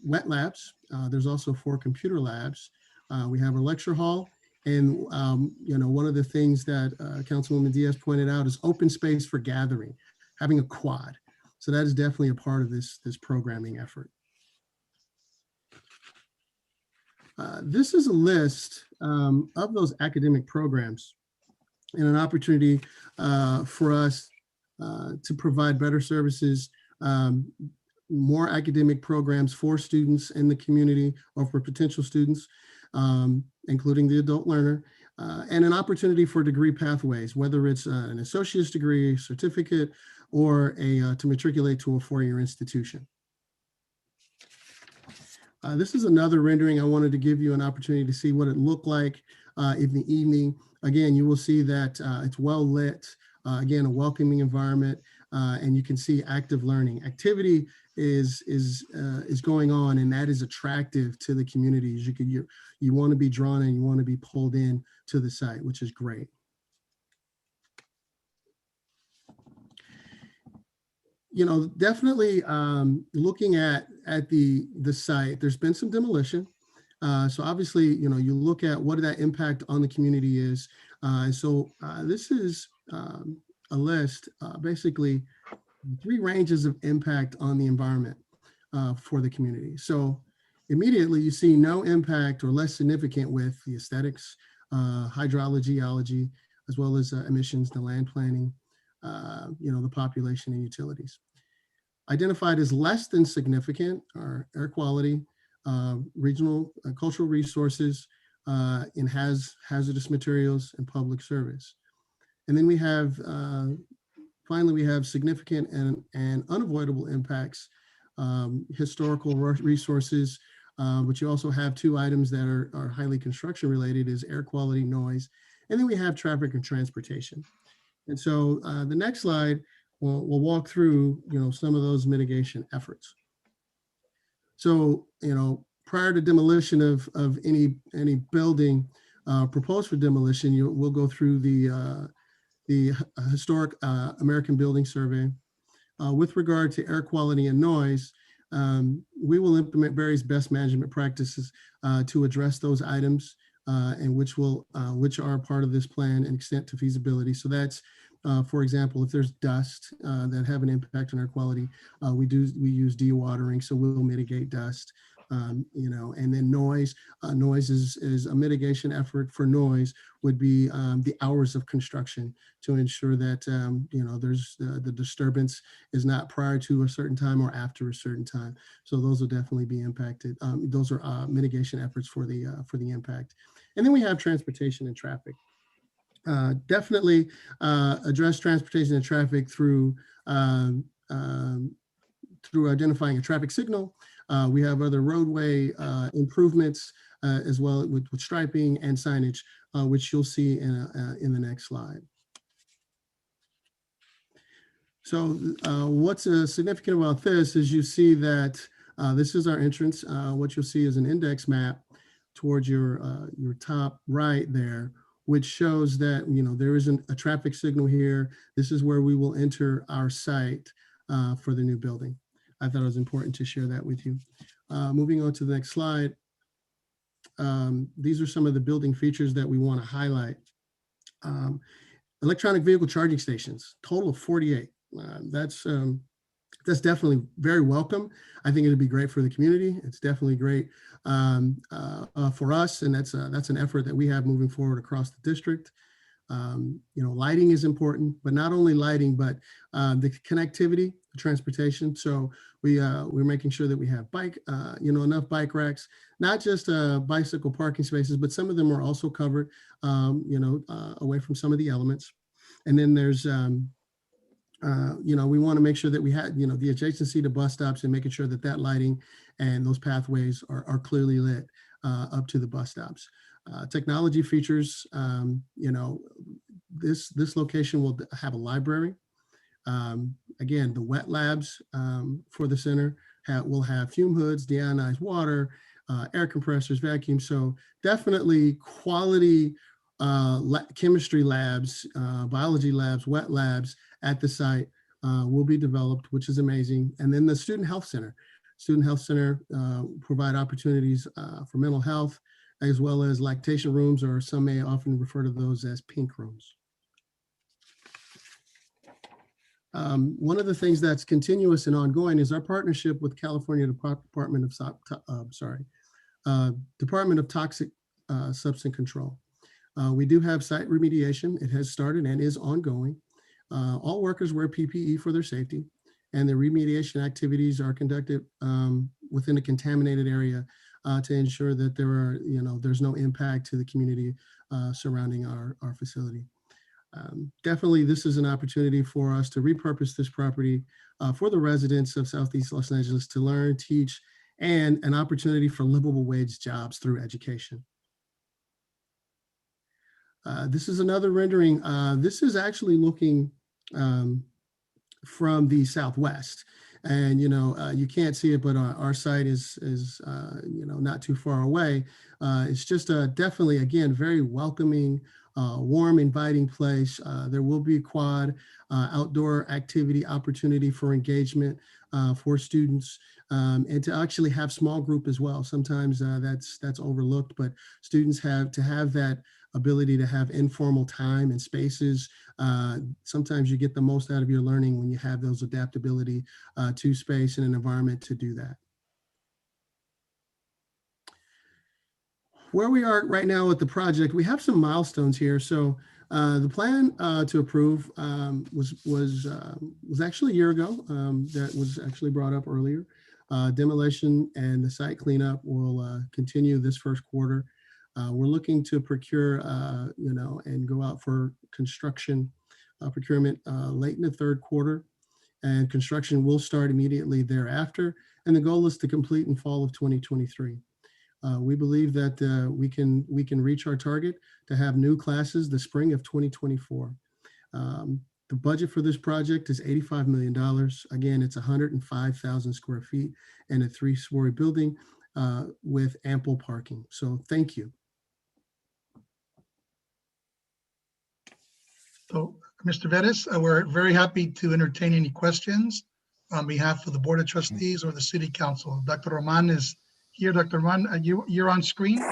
wet labs. There's also 4 computer labs. We have a lecture hall. And, you know, one of the things that Councilwoman Diaz pointed out is open space for gathering, having a quad. So that is definitely a part of this programming effort. This is a list of those academic programs and an opportunity for us to provide better services, more academic programs for students in the community or for potential students, including the adult learner, and an opportunity for degree pathways, whether it's an associate's degree, certificate, or to matriculate to a 4-year institution. This is another rendering. I wanted to give you an opportunity to see what it looked like in the evening. Again, you will see that it's well lit, again, a welcoming environment, and you can see active learning. Activity is going on, and that is attractive to the communities. You want to be drawn and you want to be pulled in to the site, which is great. You know, definitely looking at the site, there's been some demolition. So obviously, you know, you look at what that impact on the community is. So this is a list, basically 3 ranges of impact on the environment for the community. So immediately you see no impact or less significant with the aesthetics, hydrology, geology, as well as emissions, the land planning, you know, the population and utilities. Identified as less than significant are air quality, regional cultural resources, and hazardous materials and public service. And then we have, finally, we have significant and unavoidable impacts, historical resources, but you also have 2 items that are highly construction related, is air quality, noise, and then we have traffic and transportation. And so the next slide, we'll walk through, you know, some of those mitigation efforts. So, you know, prior to demolition of any building proposed for demolition, we'll go through the historic American Building Survey. With regard to air quality and noise, we will implement various best management practices to address those items, and which are part of this plan and extent to feasibility. So that's, for example, if there's dust that have an impact on air quality, we use dewatering, so we'll mitigate dust. You know, and then noise. Noise is a mitigation effort for noise would be the hours of construction to ensure that, you know, there's the disturbance is not prior to a certain time or after a certain time. So those will definitely be impacted. Those are mitigation efforts for the impact. And then we have transportation and traffic. Definitely address transportation and traffic through identifying a traffic signal. We have other roadway improvements as well with striping and signage, which you'll see in the next slide. So what's significant about this is you see that this is our entrance. What you'll see is an index map towards your top right there, which shows that, you know, there isn't a traffic signal here. This is where we will enter our site for the new building. I thought it was important to share that with you. Moving on to the next slide. These are some of the building features that we want to highlight. Electronic vehicle charging stations, total of 48. That's definitely very welcome. I think it'd be great for the community. It's definitely great for us, and that's an effort that we have moving forward across the district. Lighting is important, but not only lighting, but the connectivity, the transportation. So we're making sure that we have enough bike racks, not just bicycle parking spaces, but some of them are also covered, away from some of the elements. And then there's, we want to make sure that we had, the adjacency to bus stops and making sure that that lighting and those pathways are clearly lit up to the bus stops. Technology features, this location will have a library. Again, the wet labs for the center will have fume hoods, deionized water, air compressors, vacuum. So definitely quality chemistry labs, biology labs, wet labs at the site will be developed, which is amazing. And then the Student Health Center. Student Health Center provide opportunities for mental health, as well as lactation rooms, or some may often refer to those as pink rooms. One of the things that's continuous and ongoing is our partnership with California Department of Toxic Substance Control. We do have site remediation. It has started and is ongoing. All workers wear PPE for their safety, and the remediation activities are conducted within a contaminated area to ensure that there's no impact to the community surrounding our facility. Definitely, this is an opportunity for us to repurpose this property for the residents of Southeast Los Angeles to learn, teach, and an opportunity for livable wage jobs through education. This is another rendering. This is actually looking from the southwest. And, you can't see it, but our site is not too far away. It's just definitely, again, very welcoming, warm, inviting place. There will be quad outdoor activity opportunity for engagement for students, and to actually have small group as well. Sometimes that's overlooked, but students have to have that ability to have informal time and spaces. Sometimes you get the most out of your learning when you have those adaptability to space and an environment to do that. Where we are right now with the project, we have some milestones here. So the plan to approve was actually a year ago. That was actually brought up earlier. Demolition and the site cleanup will continue this first quarter. We're looking to procure, and go out for construction procurement late in the third quarter, and construction will start immediately thereafter. And the goal is to complete in fall of 2023. We believe that we can reach our target to have new classes the spring of 2024. The budget for this project is $85 million. Again, it's 105,000 square feet and a 3-story building with ample parking. So thank you. So, Mr. Vettis, we're very happy to entertain any questions on behalf of the Board of Trustees or the City Council. Dr. Roman is here. Dr. Roman, you're on screen.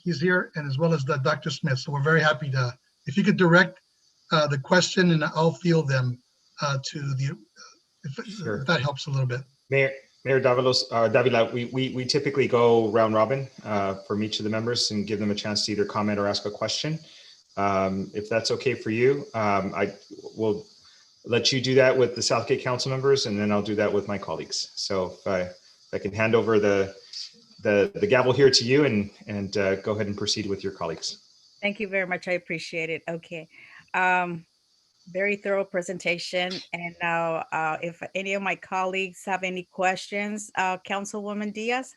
He's here, and as well as Dr. Smith. So we're very happy to, if you could direct the question, and I'll field them to the, if that helps a little bit. Mayor Davila, we typically go round robin from each of the members and give them a chance to either comment or ask a question. If that's okay for you, I will let you do that with the Southgate Council members, and then I'll do that with my colleagues. So if I can hand over the gavel here to you, and go ahead and proceed with your colleagues. Thank you very much. I appreciate it. Okay. Very thorough presentation. And now if any of my colleagues have any questions, Councilwoman Diaz,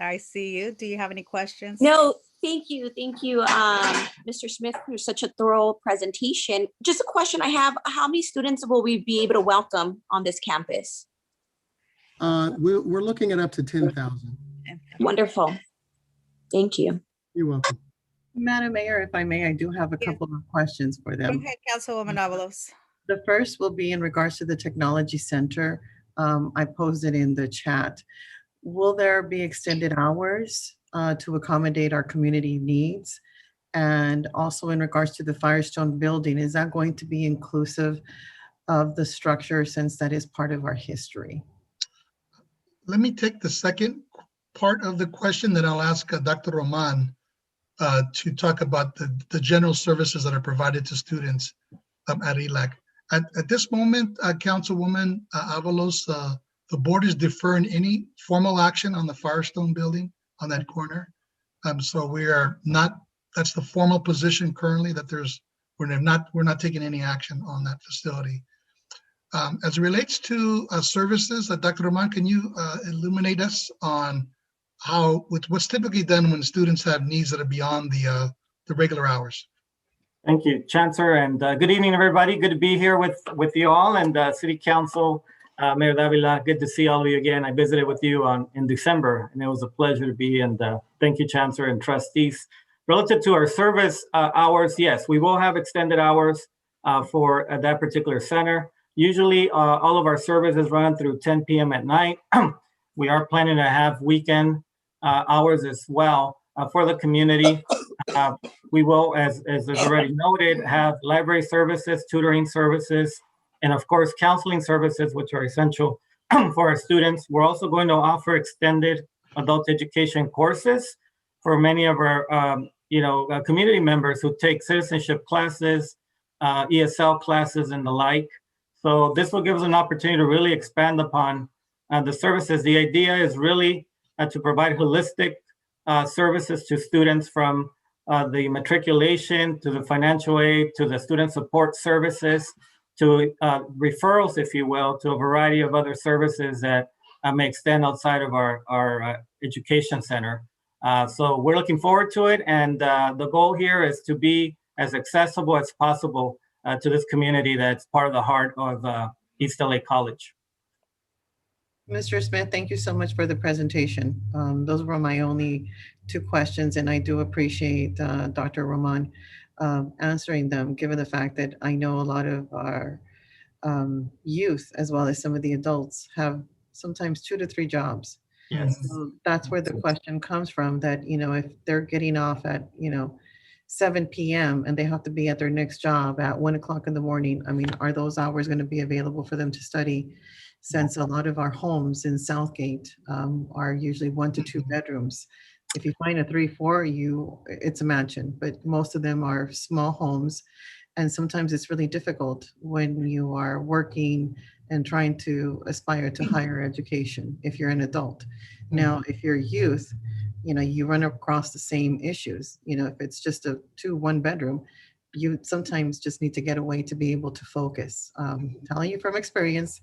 I see you. Do you have any questions? No, thank you. Thank you, Mr. Smith, for such a thorough presentation. Just a question I have, how many students will we be able to welcome on this campus? We're looking at up to 10,000. Wonderful. Thank you. You're welcome. Madam Mayor, if I may, I do have a couple of questions for them. Go ahead, Councilwoman Avalos. The first will be in regards to the Technology Center. I posed it in the chat. Will there be extended hours to accommodate our community needs? And also in regards to the Firestone building, is that going to be inclusive of the structure, since that is part of our history? Let me take the second part of the question, then I'll ask Dr. Roman. to talk about the general services that are provided to students at ELAC. At this moment, Councilwoman Avalos, the board is deferring any formal action on the Firestone building on that corner. So we are not, that's the formal position currently, that we're not taking any action on that facility. As it relates to services, Dr. Roman, can you illuminate us on what's typically done when students have needs that are beyond the regular hours? Thank you, Chancellor, and good evening, everybody. Good to be here with you all, and City Council, Mayor Davila. Good to see all of you again. I visited with you in December, and it was a pleasure to be. And thank you, Chancellor and trustees. Relative to our service hours, yes, we will have extended hours for that particular center. Usually, all of our services run through 10 p.m. at night. We are planning to have weekend hours as well for the community. We will, as is already noted, have library services, tutoring services, and of course, counseling services, which are essential for our students. We're also going to offer extended adult education courses for many of our community members who take citizenship classes, ESL classes, and the like. So this will give us an opportunity to really expand upon the services. The idea is really to provide holistic services to students, from the matriculation to the financial aid to the student support services to referrals, if you will, to a variety of other services that may extend outside of our education center. So we're looking forward to it, and the goal here is to be as accessible as possible to this community that's part of the heart of East LA College. Mr. Smith, thank you so much for the presentation. Those were my only two questions, and I do appreciate Dr. Roman answering them, given the fact that I know a lot of our youth, as well as some of the adults, have sometimes 2 to 3 jobs. Yes. So that's where the question comes from, that, if they're getting off at, 7 p.m. and they have to be at their next job at 1 o'clock in the morning, I mean, are those hours going to be available for them to study? Since a lot of our homes in Southgate are usually 1 to 2 bedrooms. If you find a 3-4, it's a mansion, but most of them are small homes. And sometimes it's really difficult when you are working and trying to aspire to higher education if you're an adult. Now, if you're youth, you run across the same issues. If it's just a 1 bedroom, you sometimes just need to get away to be able to focus. Telling you from experience,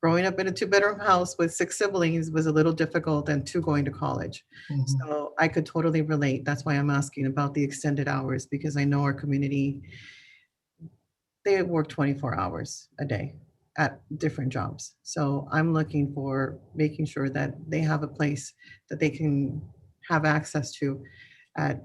growing up in a 2-bedroom house with 6 siblings was a little difficult, and 2 going to college. So I could totally relate. That's why I'm asking about the extended hours, because I know our community, they work 24 hours a day at different jobs. So I'm looking for making sure that they have a place that they can have access to at,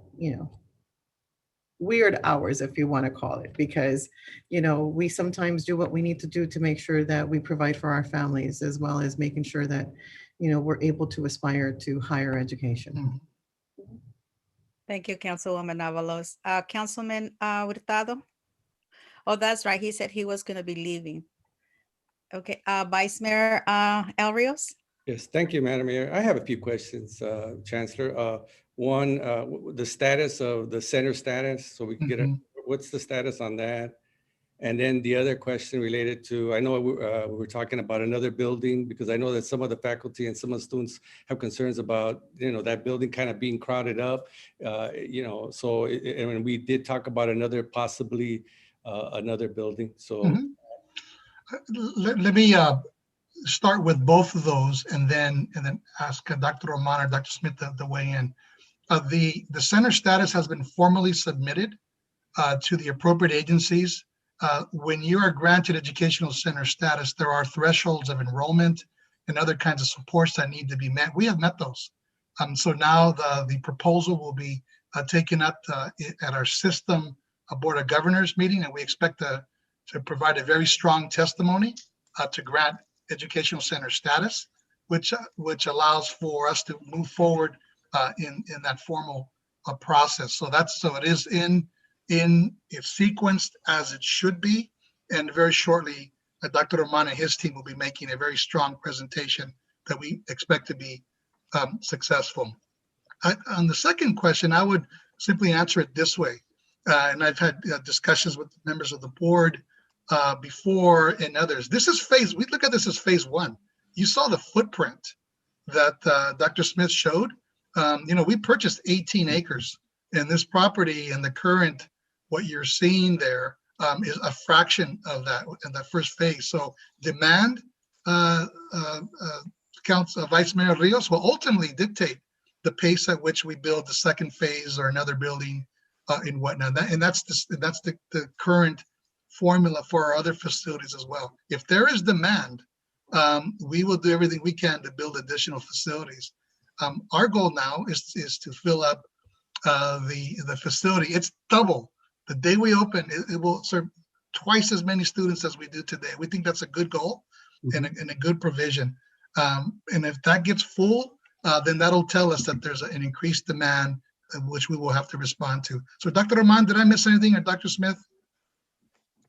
weird hours, if you want to call it, because, we sometimes do what we need to do to make sure that we provide for our families, as well as making sure that, we're able to aspire to higher education. Thank you, Councilwoman Avalos. Councilman Hurtado? Oh, that's right. He said he was going to be leaving. Okay, Vice Mayor El Rios? Yes, thank you, Madam Mayor. I have a few questions, Chancellor. One, the status of the center status, so we can get what's the status on that? And then the other question related to, I know we were talking about another building, because I know that some of the faculty and some of the students have concerns about, that building kind of being crowded up, so, and we did talk about possibly another building, so. Let me start with both of those, and then ask Dr. Roman or Dr. Smith to weigh in. The center status has been formally submitted to the appropriate agencies. When you are granted educational center status, there are thresholds of enrollment and other kinds of supports that need to be met. We have met those. So now the proposal will be taken up at our system Board of Governors meeting, and we expect to provide a very strong testimony to grant educational center status, which allows for us to move forward in that formal process. So it is it's sequenced as it should be, and very shortly, Dr. Roman and his team will be making a very strong presentation that we expect to be successful. On the second question, I would simply answer it this way. And I've had discussions with members of the board before and others. This is we look at this as phase one. You saw the footprint that Dr. Smith showed. We purchased 18 acres, and this property and the current, what you're seeing there is a fraction of that in the first phase. So demand, Vice Mayor Rios, will ultimately dictate the pace at which we build the second phase or another building and whatnot. That's the current formula for our other facilities as well. If there is demand, we will do everything we can to build additional facilities. Our goal now is to fill up the facility. It's double. The day we open, it will serve twice as many students as we do today. We think that's a good goal and a good provision. And if that gets full, then that'll tell us that there's an increased demand, which we will have to respond to. So Dr. Roman, did I miss anything, or Dr. Smith?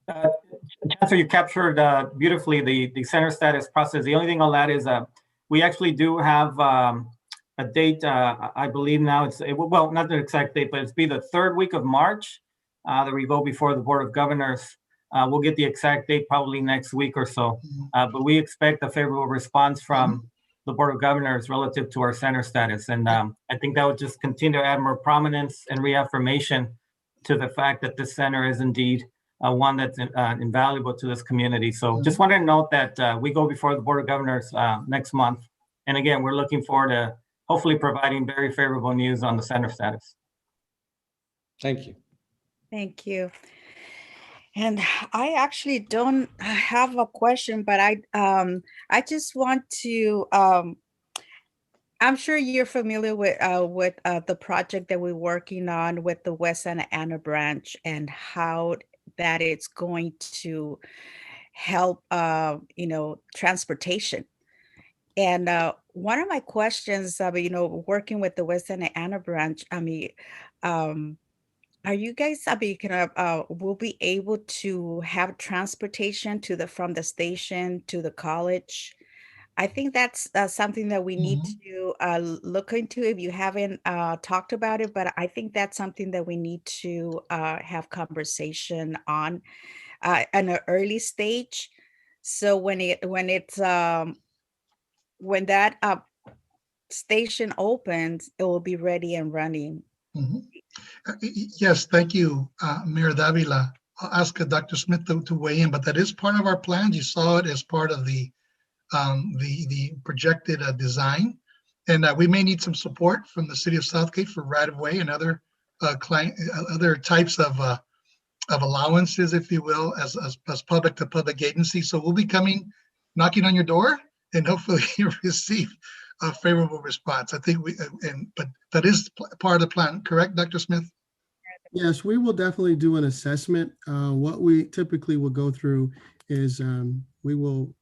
Chancellor, you captured beautifully the center status process. The only thing I'll add is we actually do have a date, I believe now well, not the exact date, but it's be the third week of March that we go before the Board of Governors. We'll get the exact date probably next week or so, but we expect a favorable response from the Board of Governors relative to our center status. And I think that would just continue to add more prominence and reaffirmation to the fact that this center is indeed one that's invaluable to this community. So just wanted to note that we go before the Board of Governors next month. And again, we're looking forward to hopefully providing very favorable news on the center status. Thank you. Thank you. And I actually don't have a question, but I just want to, I'm sure you're familiar with the project that we're working on with the West Santa Ana branch and how that it's going to help, transportation. And one of my questions, working with the West Santa Ana branch, are you guys will be able to have transportation from the station to the college? I think that's something that we need to look into if you haven't talked about it, but I think that's something that we need to have conversation on at an early stage. So when that station opens, it will be ready and running. Yes, thank you, Mayor Davila. I'll ask Dr. Smith to weigh in, but that is part of our plans. You saw it as part of the projected design, and we may need some support from the City of Southgate for right-of-way and other other types of allowances, if you will, as public-to-public agency. So we'll be knocking on your door, and hopefully you receive a favorable response. I think but that is part of the plan, correct, Dr. Smith? Yes, we will definitely do an assessment. What we typically will go through is we will,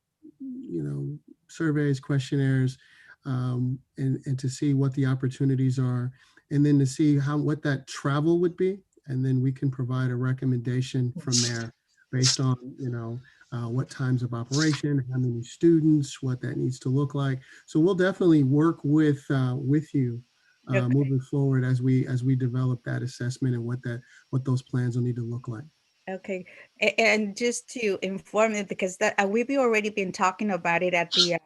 surveys, questionnaires, and to see what the opportunities are, and then to see what that travel would be, and then we can provide a recommendation from there based on what times of operation, how many students, what that needs to look like. So we'll definitely work with you moving forward as we develop that assessment and what those plans will need to look like. Okay, and just to inform it, because we've already been talking about it at the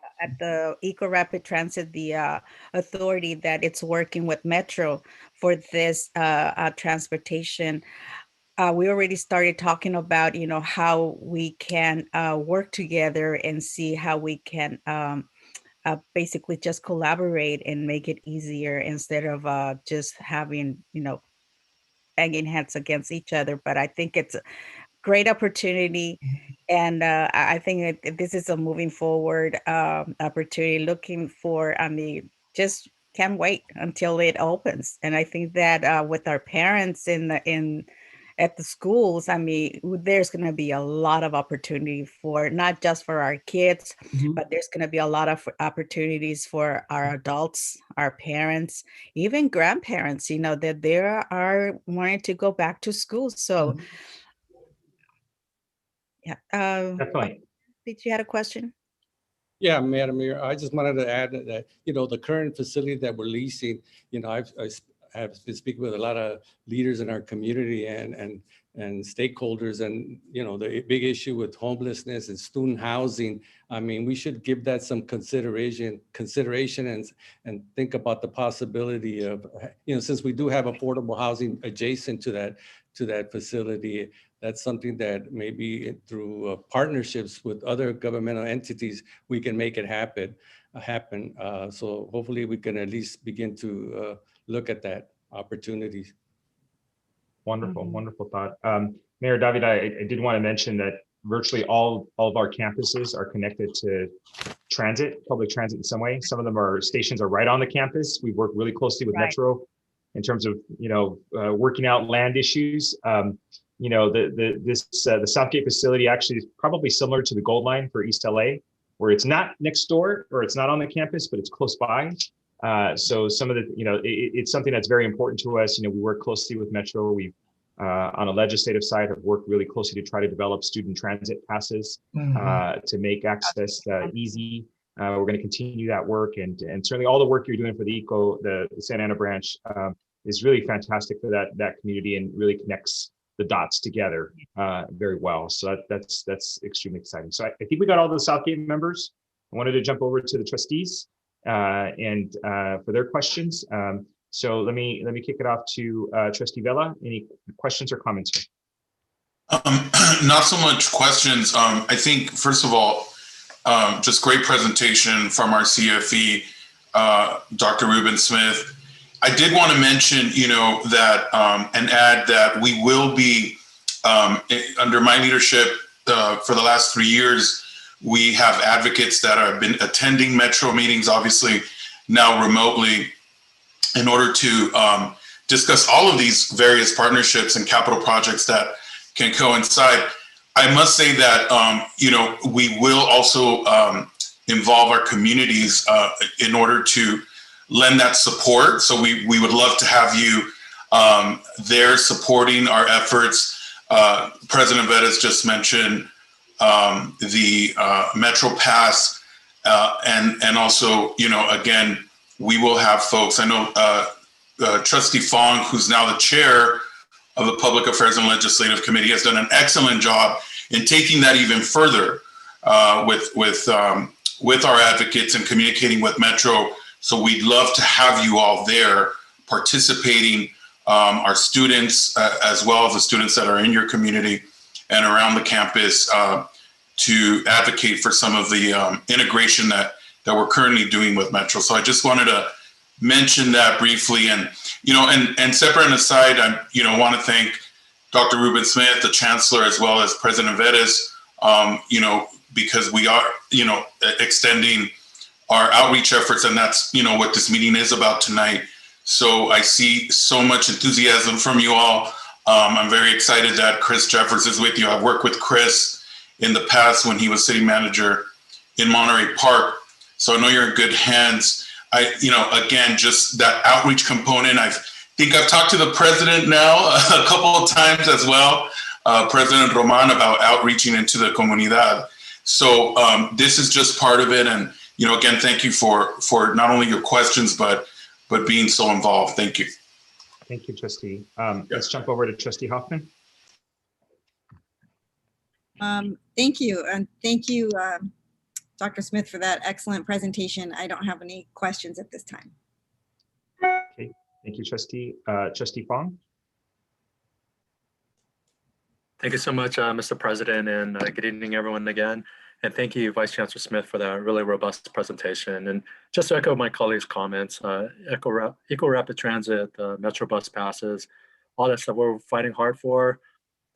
Eco Rapid Transit, the authority that it's working with Metro for this transportation. We already started talking about, how we can work together and see how we can basically just collaborate and make it easier instead of just having, banging heads against each other. But I think it's a great opportunity. And I think this is a moving forward opportunity, looking for, just can't wait until it opens. And I think that with our parents at the schools, there's going to be a lot of opportunity for not just for our kids, but there's going to be a lot of opportunities for our adults, our parents, even grandparents, that they are wanting to go back to school. So, yeah. Definitely. Did you have a question? Yeah, Madam Mayor, I just wanted to add that, the current facility that we're leasing, I've have been speaking with a lot of leaders in our community and stakeholders, and the big issue with homelessness and student housing. I mean, we should give that some consideration and think about the possibility of, since we do have affordable housing adjacent to that facility, that's something that maybe through partnerships with other governmental entities, we can make it happen. So hopefully we can at least begin to look at that opportunity. Wonderful, wonderful thought. Mayor David, I did want to mention that virtually all of our campuses are connected to public transit in some way. Some of them stations are right on the campus. We work really closely with Metro in terms of, working out land issues. The Southgate facility actually is probably similar to the Gold Line for East LA, where it's not next door or it's not on the campus, but it's close by. So some of the, it's something that's very important to us. We work closely with Metro. We've on a legislative side have worked really closely to try to develop student transit passes to make access easy. We're going to continue that work, and certainly all the work you're doing for the Santa Ana branch is really fantastic for that community and really connects the dots together very well. So that's extremely exciting. So I think we got all the Southgate members. I wanted to jump over to the trustees and for their questions. So let me kick it off to Trustee Vela. Any questions or comments? Not so much questions. I think, first of all, just great presentation from our CFE, Dr. Ruben Smith. I did want to mention, that and add that we will be, under my leadership for the last 3 years, we have advocates that have been attending Metro meetings, obviously now remotely, in order to discuss all of these various partnerships and capital projects that can coincide. I must say that, we will also involve our communities in order to lend that support. So we would love to have you there supporting our efforts. President Vettis just mentioned the Metro Pass, and also, again, we will have folks. I know Trustee Fong, who's now the chair of the Public Affairs and Legislative Committee, has done an excellent job in taking that even further with our advocates and communicating with Metro. So we'd love to have you all there participating, our students, as well as the students that are in your community and around the campus, to advocate for some of the integration that we're currently doing with Metro. So I just wanted to mention that briefly. And, and separate and aside, I, want to thank Dr. Ruben Smith, the Chancellor, as well as President Vettis, because we are, extending our outreach efforts, and that's, what this meeting is about tonight. So I see so much enthusiasm from you all. I'm very excited that Chris Jeffers is with you. I've worked with Chris in the past when he was city manager in Monterey Park. So I know you're in good hands. Again, just that outreach component. I think I've talked to the president now a couple of times as well, President Roman, about outreaching into the comunidad. So this is just part of it. And, again, thank you for not only your questions, but being so involved. Thank you. Thank you, Trustee. Let's jump over to Trustee Hoffman. Thank you. And thank you, Dr. Smith, for that excellent presentation. I don't have any questions at this time. Okay, thank you, Trustee. Trustee Fong. Thank you so much, Mr. President, and good evening, everyone again. And thank you, Vice Chancellor Smith, for that really robust presentation. And just to echo my colleagues' comments, Eco Rapid Transit, Metro bus passes, all that stuff we're fighting hard for.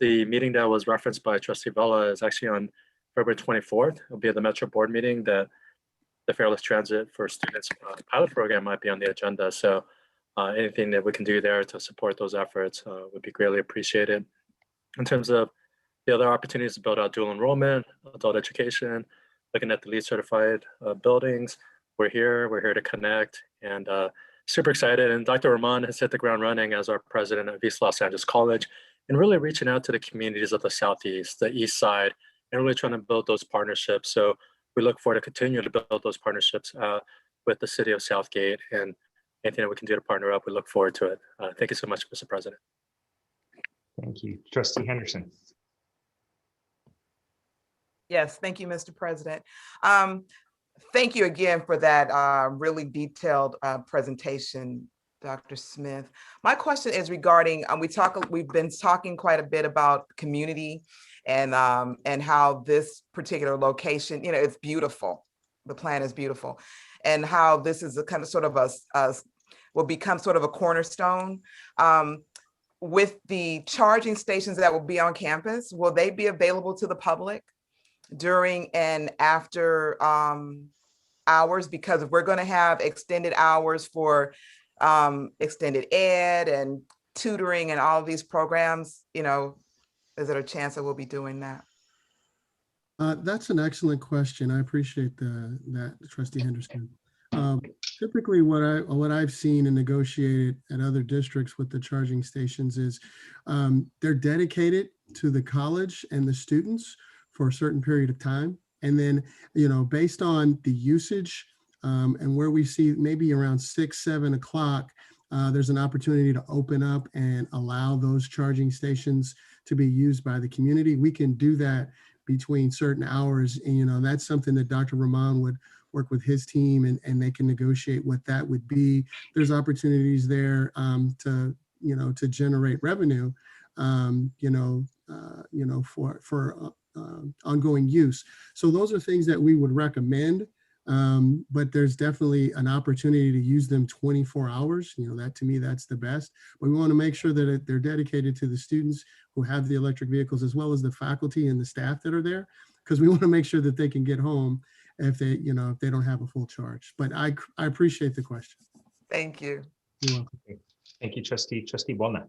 The meeting that was referenced by Trustee Vela is actually on February 24th. It'll be at the Metro Board meeting that the Fairless Transit for Students pilot program might be on the agenda. So anything that we can do there to support those efforts would be greatly appreciated. In terms of the other opportunities to build out dual enrollment, adult education, looking at the LEED certified buildings, we're here to connect, and super excited. And Dr. Rahman has hit the ground running as our president of East Los Angeles College, and really reaching out to the communities of the Southeast, the East Side, and really trying to build those partnerships. So we look forward to continue to build those partnerships with the city of Southgate and anything that we can do to partner up, we look forward to it. Thank you so much, Mr. President. Thank you. Trustee Henderson. Yes, thank you, Mr. President. Thank you again for that really detailed presentation, Dr. Smith. My question is regarding, we've been talking quite a bit about community and how this particular location, it's beautiful. The plan is beautiful. And how this is a kind of sort of will become sort of a cornerstone. With the charging stations that will be on campus, will they be available to the public during and after hours? Because if we're going to have extended hours for extended ed and tutoring and all of these programs, is there a chance that we'll be doing that? That's an excellent question. I appreciate that, Trustee Henderson. Typically, what I've seen and negotiated at other districts with the charging stations is they're dedicated to the college and the students for a certain period of time. And then, based on the usage and where we see maybe around 6, 7 o'clock, there's an opportunity to open up and allow those charging stations to be used by the community. We can do that between certain hours. And, that's something that Dr. Rahman would work with his team and they can negotiate what that would be. There's opportunities there to generate revenue, for ongoing use. So those are things that we would recommend, but there's definitely an opportunity to use them 24 hours. That to me, that's the best. But we want to make sure that they're dedicated to the students who have the electric vehicles, as well as the faculty and the staff that are there, because we want to make sure that they can get home if they don't have a full charge. But I appreciate the question. Thank you. You're welcome. Thank you, Trustee Walnut.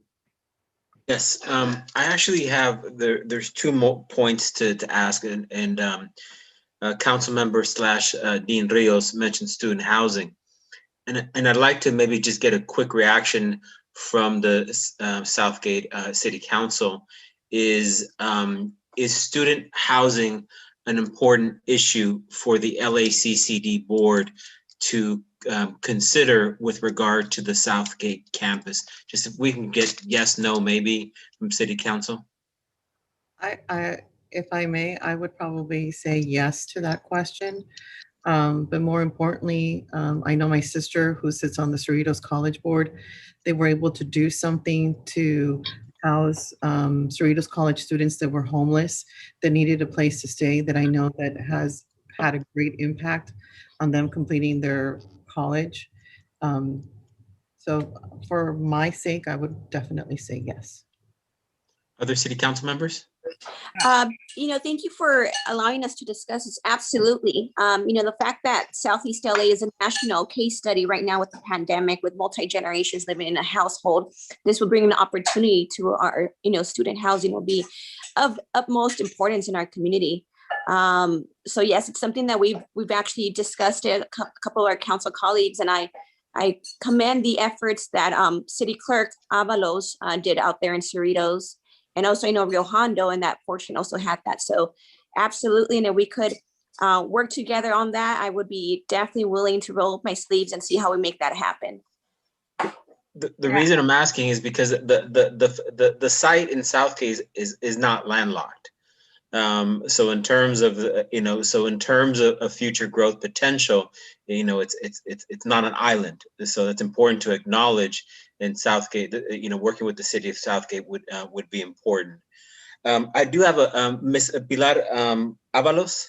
Yes, I actually have, there's 2 more points to ask, and council member / Dean Rios mentioned student housing. And I'd like to maybe just get a quick reaction from the Southgate City Council. Is student housing an important issue for the LACCD board to consider with regard to the Southgate campus? Just if we can get yes, no, maybe from City Council. If I may, I would probably say yes to that question. But more importantly, I know my sister who sits on the Cerritos College board, they were able to do something to house Cerritos College students that were homeless, that needed a place to stay, that I know that has had a great impact on them completing their college. So for my sake, I would definitely say yes. Other City Council members? Thank you for allowing us to discuss this. Absolutely. The fact that Southeast LA is a national case study right now with the pandemic, with multi-generations living in a household, this will bring an opportunity to our, student housing will be of utmost importance in our community. So yes, it's something that we've actually discussed it, a couple of our council colleagues, and I commend the efforts that City Clerk Avalos did out there in Cerritos. And also, I know Rio Hondo and that portion also had that. So absolutely. And if we could work together on that, I would be definitely willing to roll up my sleeves and see how we make that happen. The reason I'm asking is because the site in Southgate is not landlocked. So in terms of of future growth potential, it's not an island. So it's important to acknowledge. In Southgate, working with the city of Southgate would be important. I do have a Miss Pilar Avalos.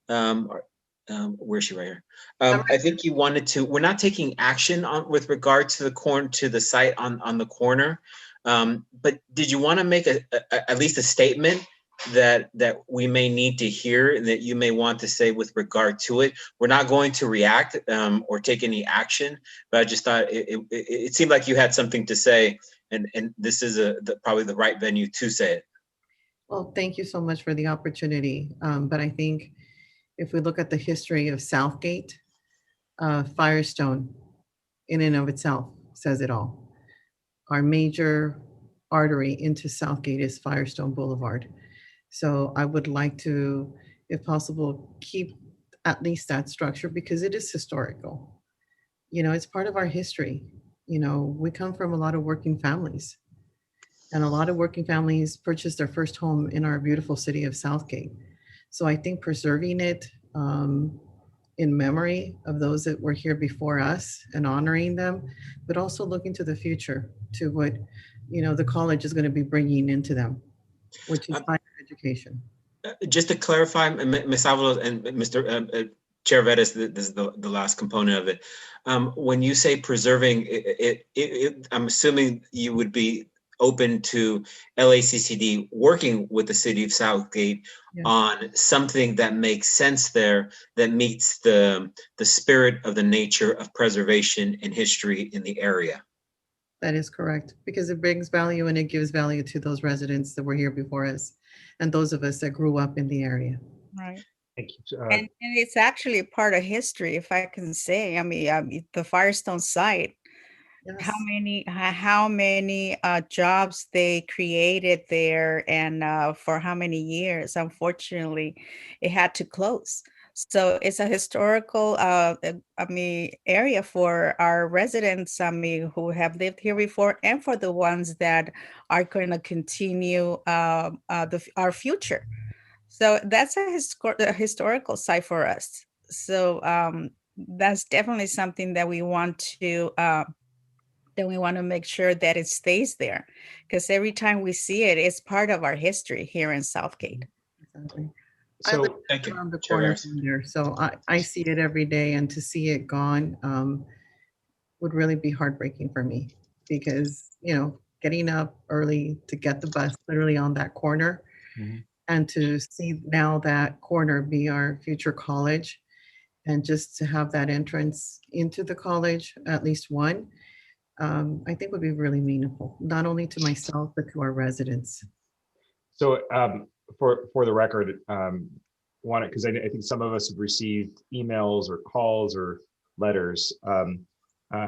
Where's she right here? I think you wanted to. We're not taking action with regard to the site on the corner. But did you want to make at least a statement that we may need to hear, that you may want to say with regard to it? We're not going to react or take any action, but I just thought it seemed like you had something to say, and this is probably the right venue to say it. Well, thank you so much for the opportunity. But I think if we look at the history of Southgate, Firestone in and of itself says it all. Our major artery into Southgate is Firestone Boulevard. So I would like to, if possible, keep at least that structure because it is historical. it's part of our history. We come from a lot of working families, and a lot of working families purchased their first home in our beautiful city of Southgate. So I think preserving it in memory of those that were here before us and honoring them, but also looking to the future, to what, the college is going to be bringing into them, which is higher education. Just to clarify, Ms. Avalos and Mr. Chair Vettis, this is the last component of it. When you say preserving it, I'm assuming you would be open to LACCD working with the city of Southgate on something that makes sense there, that meets the spirit of the nature of preservation and history in the area. That is correct, because it brings value and it gives value to those residents that were here before us and those of us that grew up in the area. Right. Thank you. And it's actually a part of history, if I can say. I mean, the Firestone site, how many jobs they created there, and for how many years. Unfortunately, it had to close. So it's a historical, area for our residents, who have lived here before, and for the ones that are going to continue our future. So that's a historical site for us. So that's definitely something that we want to make sure that it stays there, because every time we see it, it's part of our history here in Southgate. Exactly. So, I live around the corner from there, so I see it every day, and to see it gone would really be heartbreaking for me, because getting up early to get the bus literally on that corner, and to see now that corner be our future college, and just to have that entrance into the college, at least one, I think would be really meaningful, not only to myself, but to our residents. So for the record, because I think some of us have received emails or calls or letters.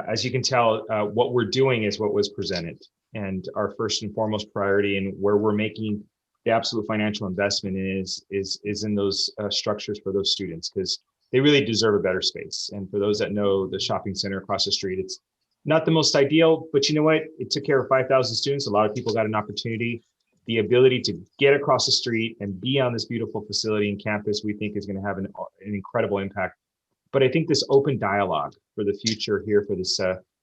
As you can tell, what we're doing is what was presented, and our first and foremost priority, and where we're making the absolute financial investment is in those structures for those students, because they really deserve a better space. And for those that know the shopping center across the street, it's not the most ideal, but you know what? It took care of 5,000 students. A lot of people got an opportunity. The ability to get across the street and be on this beautiful facility and campus, we think is going to have an incredible impact. But I think this open dialogue for the future here for this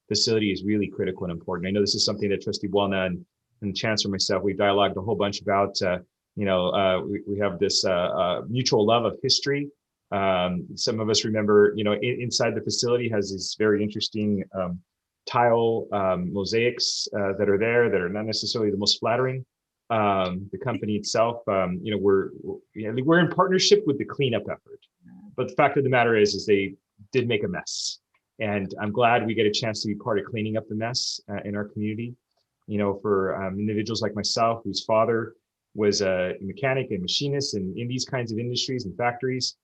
facility is really critical and important. I know this is something that Trustee Buolna and Chancellor myself, we dialogued a whole bunch about. We have this mutual love of history. Some of us remember, inside the facility has these very interesting tile mosaics that are there that are not necessarily the most flattering. The company itself, we're in partnership with the cleanup effort. But the fact of the matter is they did make a mess. And I'm glad we get a chance to be part of cleaning up the mess in our community. For individuals like myself, whose father was a mechanic and machinist in these kinds of industries and factories,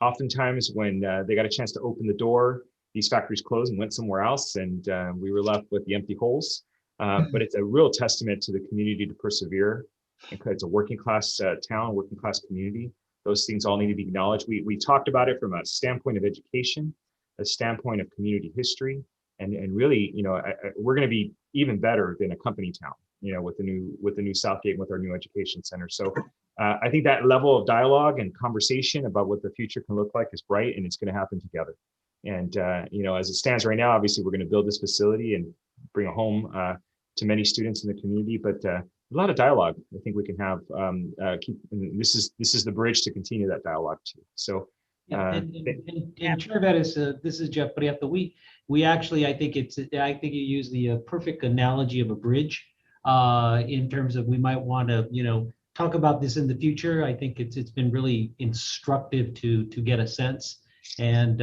oftentimes when they got a chance to open the door, these factories closed and went somewhere else, and we were left with the empty holes. But it's a real testament to the community to persevere. It's a working class town, working class community. Those things all need to be acknowledged. We talked about it from a standpoint of education, a standpoint of community history, and really, we're going to be even better than a company town, with the new Southgate and with our new education center. So I think that level of dialogue and conversation about what the future can look like is bright, and it's going to happen together. And as it stands right now, obviously we're going to build this facility and bring a home to many students in the community, but a lot of dialogue I think we can have. This is the bridge to continue that dialogue too. So. And Chair Vettis, this is Jeff Prieto. We actually, I think you use the perfect analogy of a bridge in terms of we might want to, talk about this in the future. I think it's been really instructive to get a sense and,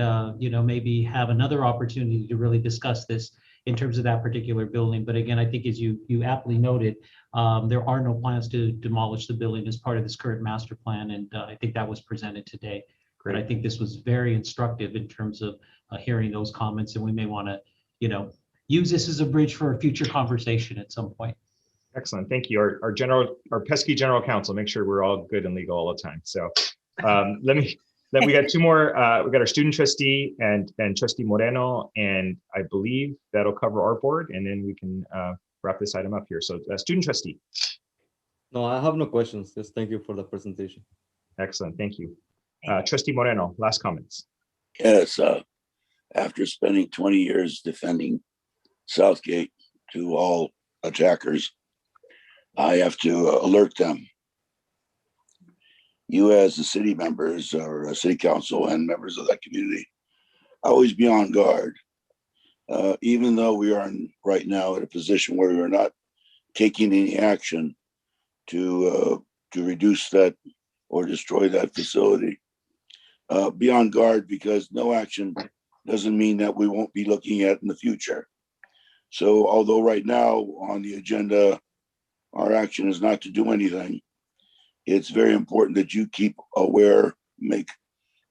maybe have another opportunity to really discuss this in terms of that particular building. But again, I think as you aptly noted, there are no plans to demolish the building as part of this current master plan. And I think that was presented today. But I think this was very instructive in terms of hearing those comments, and we may want to, use this as a bridge for a future conversation at some point. Excellent, thank you. Our pesky general counsel, make sure we're all good and legal all the time. So let Then we got two more. We got our student trustee and trustee Moreno, and I believe that'll cover our board, and then we can wrap this item up here. So student trustee. No, I have no questions. Just thank you for the presentation. Excellent, thank you. Trustee Moreno, last comments. Yes, after spending 20 years defending Southgate to all attackers, I have to alert them. You as the city members or city council and members of that community, always be on guard. Even though we are right now at a position where we're not taking any action to reduce that or destroy that facility, be on guard, because no action doesn't mean that we won't be looking at in the future. So although right now on the agenda, our action is not to do anything, it's very important that you keep aware,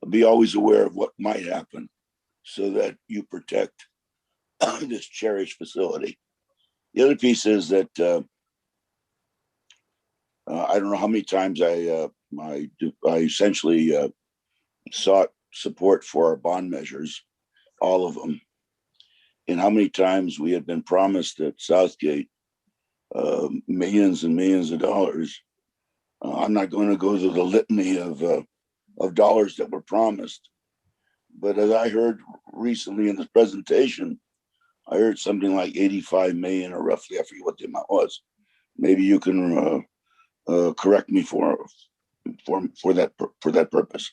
be always aware of what might happen so that you protect this cherished facility. The other piece is that I don't know how many times I essentially sought support for our bond measures, all of them, and how many times we had been promised at Southgate millions and millions of dollars. I'm not going to go to the litany of dollars that were promised, but as I heard recently in this presentation, I heard something like 85 million, or roughly, I forget what the amount was. Maybe you can correct me for that purpose.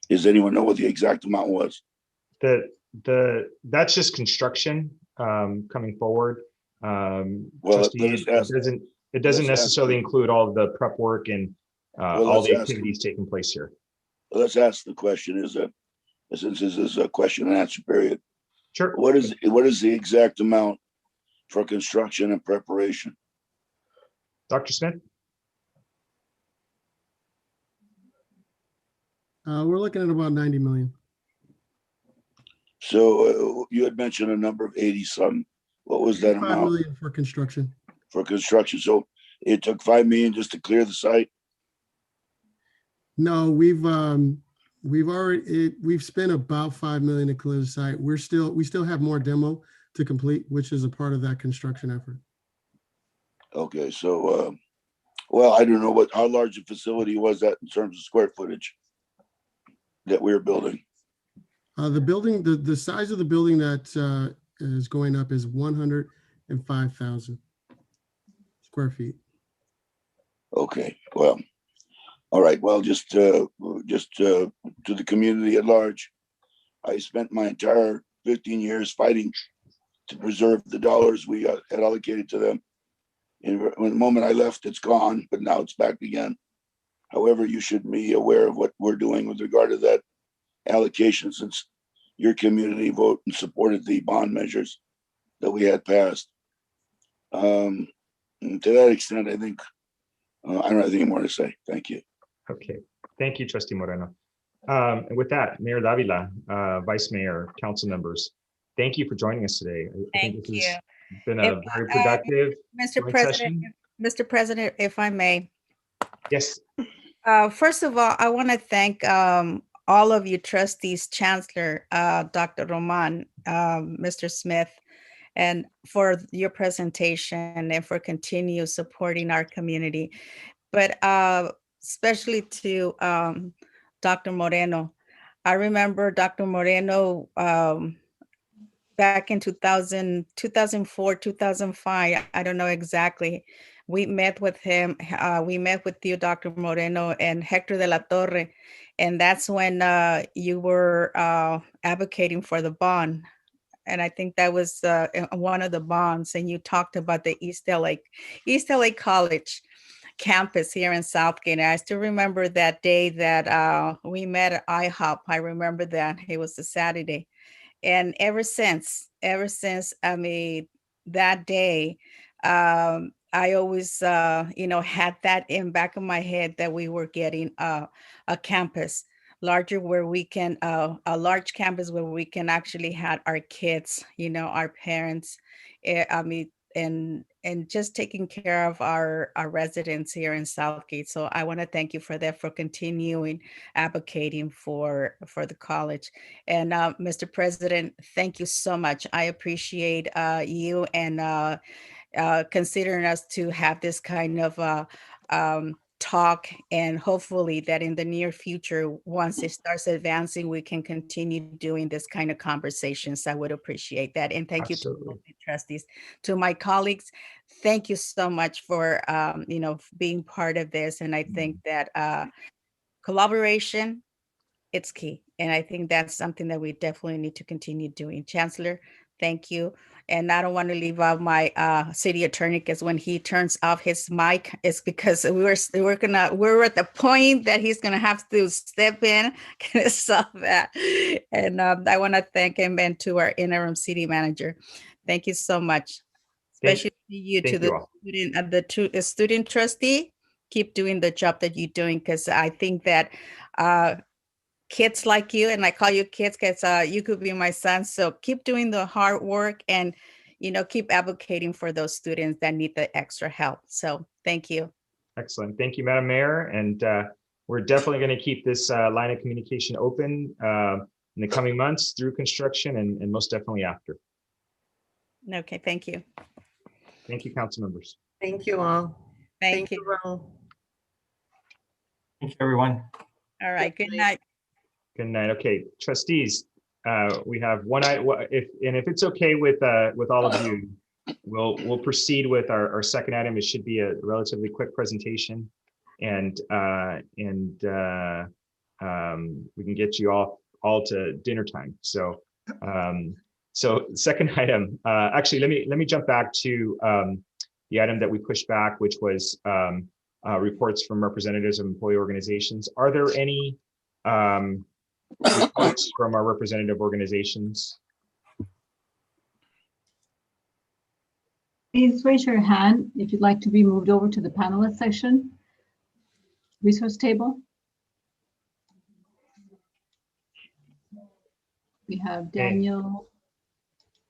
Does anyone know what the exact amount was? That's just construction coming forward. Well, it doesn't necessarily include all the prep work and all the activities taking place here. Let's ask the question: since this is a question and answer period, sure. What is the exact amount for construction and preparation? Dr. Smith? We're looking at about 90 million. So you had mentioned a number of 80 some. What was that 5 amount? million for construction. For construction. So it took 5 million just to clear the site? No, we've spent about 5 million to clear the site. We still have more demo to complete, which is a part of that construction effort. Okay, so well, I don't know how large the facility was that in terms of square footage that we were building. The building, the size of the building that is going up is 105,000 square feet. Okay, well, all right. Well, just to the community at large, I spent my entire 15 years fighting to preserve the dollars we had allocated to them. And when the moment I left, it's gone, but now it's back again. However, you should be aware of what we're doing with regard to that allocation, since your community voted and supported the bond measures that we had passed. And to that extent, I think I don't have anything more to say. Thank you. Okay, thank you, Trustee Moreno. And with that, Mayor Davila, Vice Mayor, council members, thank you for joining us today. I think this has been a very productive session. Mr. President, if I may. Yes. First of all, I want to thank all of you trustees, Chancellor, Dr. Roman, Mr. Smith, and for your presentation and for continue supporting our community. But especially to Dr. Moreno. I remember Dr. Moreno back in 2004, 2005, I don't know exactly. We met with him, we met with you, Dr. Moreno, and Hector de la Torre. And that's when you were advocating for the bond. And I think that was one of the bonds. And you talked about the East LA College campus here in Southgate. And I still remember that day that we met at IHOP. I remember that. It was a Saturday. And ever since, I mean, that day, I always, had that in back of my head that we were getting a campus larger where we can, a large campus where we can actually have our kids, our parents, just taking care of our residents here in Southgate. So I want to thank you for that, for continuing advocating for the college. And Mr. President, thank you so much. I appreciate you and considering us to have this kind of talk, and hopefully that in the near future, once it starts advancing, we can continue doing this kind of conversations. I would appreciate that. And thank Absolutely. you to the trustees, to my colleagues. Thank you so much for being part of this. And I think that collaboration, it's key. And I think that's something that we definitely need to continue doing. Chancellor, thank you. And I don't want to leave out my city attorney, because when he turns off his mic, it's because we're at the point that he's gonna have to step in to solve that. And I want to thank him, and to our interim city manager. Thank you so much. Especially to you, to the student, the student trustee. Keep doing the job that you're doing, because I think that kids like you, and I call you kids because you could be my son. So keep doing the hard work, and keep advocating for those students that need the extra help. So thank you. Excellent. Thank you, Madam Mayor. And we're definitely going to keep this line of communication open in the coming months through construction, and most definitely after. Okay, thank you. Thank you, council members. Thank you all. Thank you. Raul. Thank you, everyone. All right, good night. Good night. Okay, trustees, we have one item. If it's okay with all of you, we'll proceed with our second item. It should be a relatively quick presentation, and we can get you all to dinner time. So second item. Actually, let me jump back to the item that we pushed back, which was reports from representatives of employee organizations. Are there any reports from our representative organizations? Please raise your hand if you'd like to be moved over to the panelist section. Resource table. We have Daniel.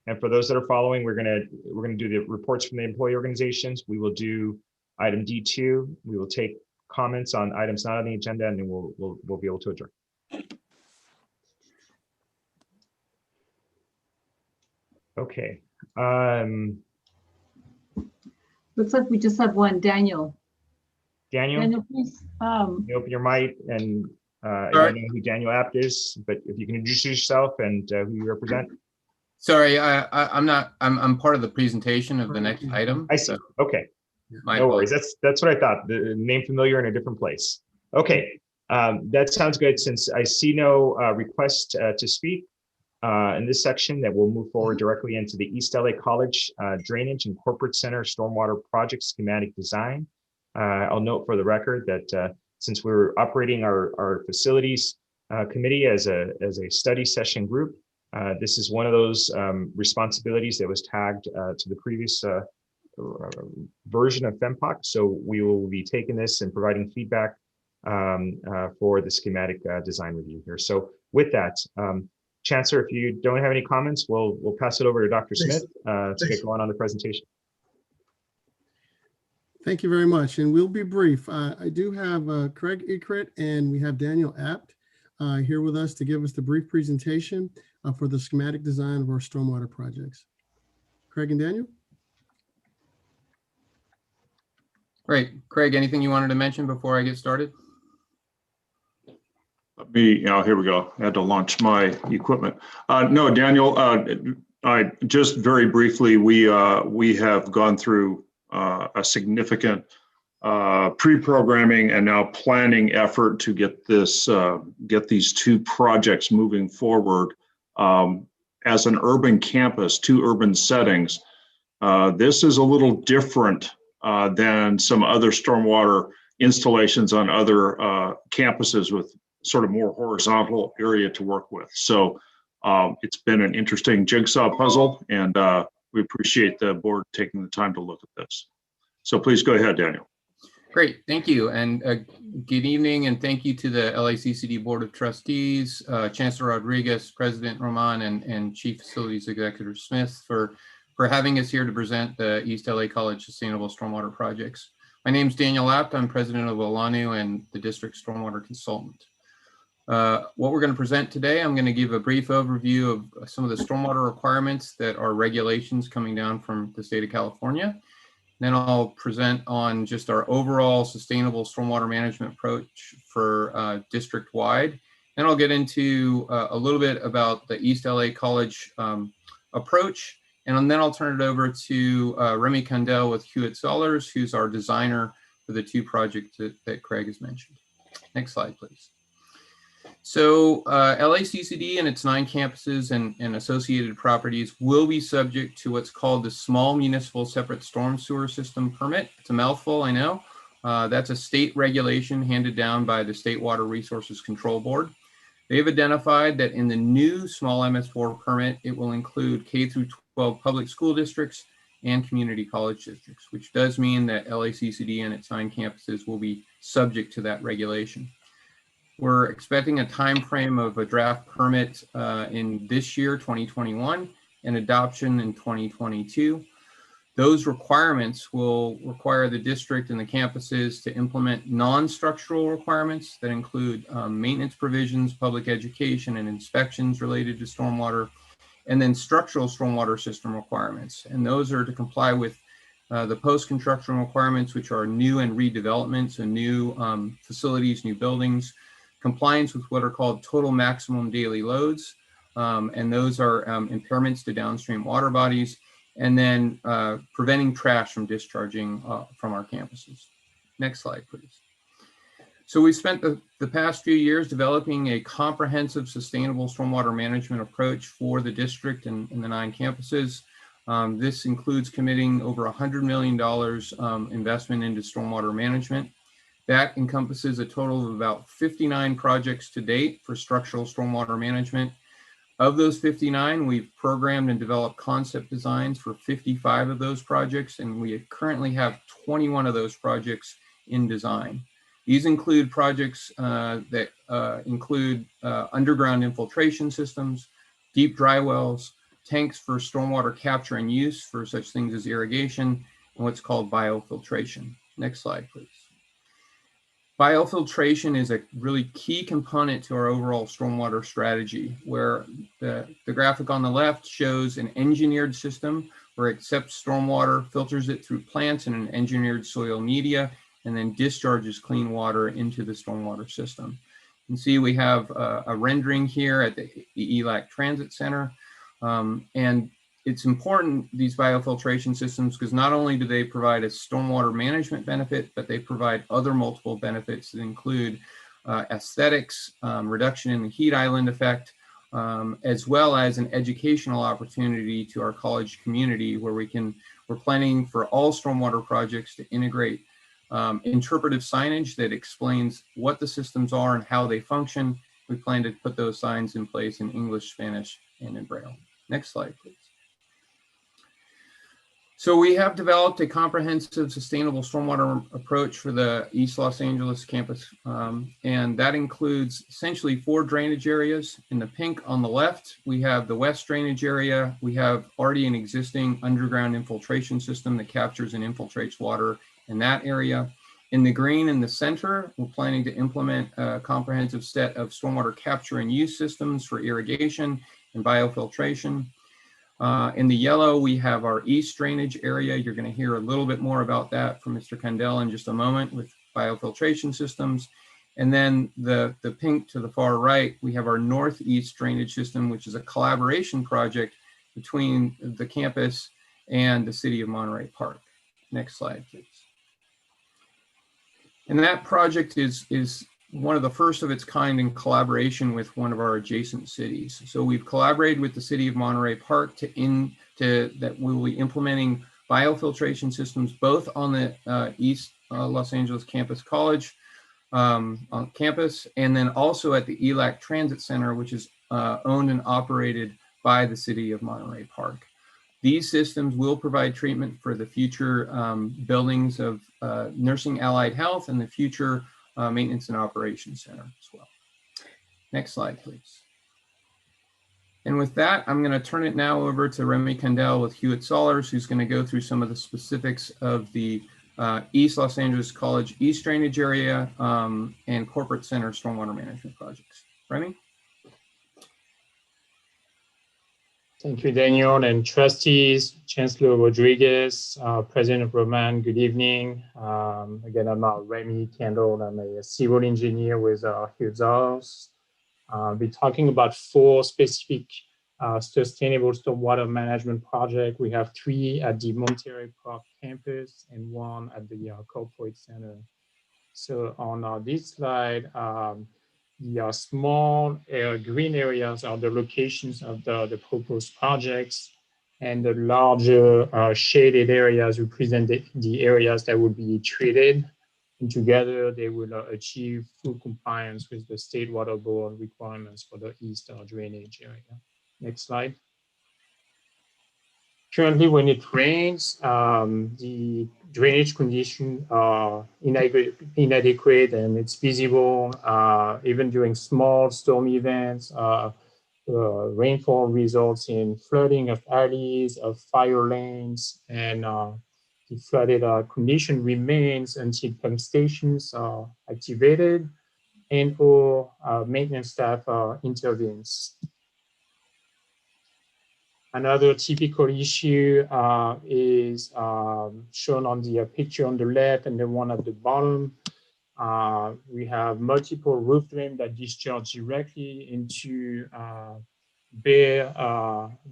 And for those that are following, we're gonna do the reports from the employee organizations. We will do item D2. We will take comments on items not on the agenda, and then we'll be able to adjourn. Okay. Looks like we just have one, Daniel. Daniel, please. you open your mic, and I don't know who Daniel Apt is, but if you can introduce yourself and who you represent. Sorry, I'm part of the presentation of the next item. I see. So okay. No worries. That's what I thought. The name familiar in a different place. Okay. That sounds good. Since I see no request to speak in this section, that we'll move forward directly into the East LA College Drainage and Corporate Center Stormwater Project Schematic Design. I'll note for the record that since we're operating our facilities committee as a study session group, this is one of those responsibilities that was tagged to the previous version of FEMPOC. So we will be taking this and providing feedback for the schematic design review here. So with that, Chancellor, if you don't have any comments, we'll pass it over to Dr. Smith to get going on the presentation. Thank you very much, and we'll be brief. I do have Craig Ikrit and we have Daniel Apt here with us to give us the brief presentation for the schematic design of our stormwater projects. Craig and Daniel? Great. Craig, anything you wanted to mention before I get started? Here we go. I had to launch my equipment. No, Daniel, I just very briefly, we have gone through a significant pre-programming and now planning effort to get these two projects moving forward. As an urban campus, two urban settings, this is a little different than some other stormwater installations on other campuses with sort of more horizontal area to work with. So it's been an interesting jigsaw puzzle, and we appreciate the board taking the time to look at this. So please go ahead, Daniel. Great, thank you. And good evening, and thank you to the LACCD Board of Trustees, Chancellor Rodriguez, President Roman, and Chief Facilities Executive Smith for for having us here to present the East LA College Sustainable Stormwater Projects. My name is Daniel Apt. I'm president of Olanu and the district stormwater consultant. What we're going to present today, I'm going to give a brief overview of some of the stormwater requirements that are regulations coming down from the state of California. Then I'll present on just our overall sustainable stormwater management approach for district-wide. Then I'll get into a little bit about the East LA College approach. And then I'll turn it over to Remy Condell with Hewitt Sellers, who's our designer for the two projects that Craig has mentioned. Next slide, please. So LACCD and its 9 campuses and associated properties will be subject to what's called the Small Municipal Separate Storm Sewer System Permit. It's a mouthful, I know. That's a state regulation handed down by the State Water Resources Control Board. They've identified that in the new small MS4 permit, it will include K through 12 public school districts and community college districts, which does mean that LACCD and its 9 campuses will be subject to that regulation. We're expecting a time frame of a draft permit in this year, 2021, and adoption in 2022. Those requirements will require the district and the campuses to implement non-structural requirements that include maintenance provisions, public education, and inspections related to stormwater, and then structural stormwater system requirements. And those are to comply with the post-construction requirements, which are new and redevelopment, so new facilities, new buildings, compliance with what are called total maximum daily loads, and those are impairments to downstream water bodies, and then preventing trash from discharging from our campuses. Next slide, please. So we spent the past few years developing a comprehensive sustainable stormwater management approach for the district and the 9 campuses. This includes committing over $100 million investment into stormwater management. That encompasses a total of about 59 projects to date for structural stormwater management. Of those 59, we've programmed and developed concept designs for 55 of those projects, and we currently have 21 of those projects in design. These include projects that include underground infiltration systems, deep dry wells, tanks for stormwater capture and use for such things as irrigation, and what's called biofiltration. Next slide, please. Biofiltration is a really key component to our overall stormwater strategy, where the graphic on the left shows an engineered system where it accepts stormwater, filters it through plants and an engineered soil media, and then discharges clean water into the stormwater system. You can see we have a rendering here at the ELAC Transit Center. And it's important, these biofiltration systems, because not only do they provide a stormwater management benefit, but they provide other multiple benefits that include aesthetics, reduction in the heat island effect, as well as an educational opportunity to our college community where we're planning for all stormwater projects to integrate interpretive signage that explains what the systems are and how they function. We plan to put those signs in place in English, Spanish, and in Braille. Next slide, please. So we have developed a comprehensive sustainable stormwater approach for the East Los Angeles campus, and that includes essentially 4 drainage areas. In the pink on the left, we have the west drainage area. We have already an existing underground infiltration system that captures and infiltrates water in that area. In the green in the center, we're planning to implement a comprehensive set of stormwater capture and use systems for irrigation and biofiltration. In the yellow, we have our east drainage area. You're going to hear a little bit more about that from Mr. Condell in just a moment with biofiltration systems. And then the pink to the far right, we have our northeast drainage system, which is a collaboration project between the campus and the city of Monterey Park. Next slide, please. And that project is one of the first of its kind in collaboration with one of our adjacent cities. So we've collaborated with the city of Monterey Park that we will be implementing biofiltration systems both on the East Los Angeles Campus College on campus, and then also at the ELAC Transit Center, which is owned and operated by the city of Monterey Park. These systems will provide treatment for the future buildings of Nursing Allied Health and the future Maintenance and Operations Center as well. Next slide, please. And with that, I'm going to turn it now over to Remy Kendall with Hewitt Sollers, who's going to go through some of the specifics of the East Los Angeles College East Drainage Area and Corporate Center Stormwater Management projects. Remy? Thank you, Daniel, and trustees, Chancellor Rodriguez, President Roman, good evening. Again, I'm Remy Kendall. I'm a civil engineer with Hewitt Sollers. I'll be talking about 4 specific sustainable stormwater management projects. We have 3 at the Monterey Park campus and 1 at the Corporate Center. So on this slide, the small green areas are the locations of the proposed projects, and the larger shaded areas represent the areas that will be treated. And together, they will achieve full compliance with the State Water Board requirements for the East drainage area. Next slide. Currently, when it rains, the drainage conditions are inadequate, and it's visible even during small storm events. Rainfall results in flooding of alleys, of fire lanes, and the flooded condition remains until pump stations are activated and or maintenance staff intervenes. Another typical issue is shown on the picture on the left and the one at the bottom. We have multiple roof drains that discharge directly into bare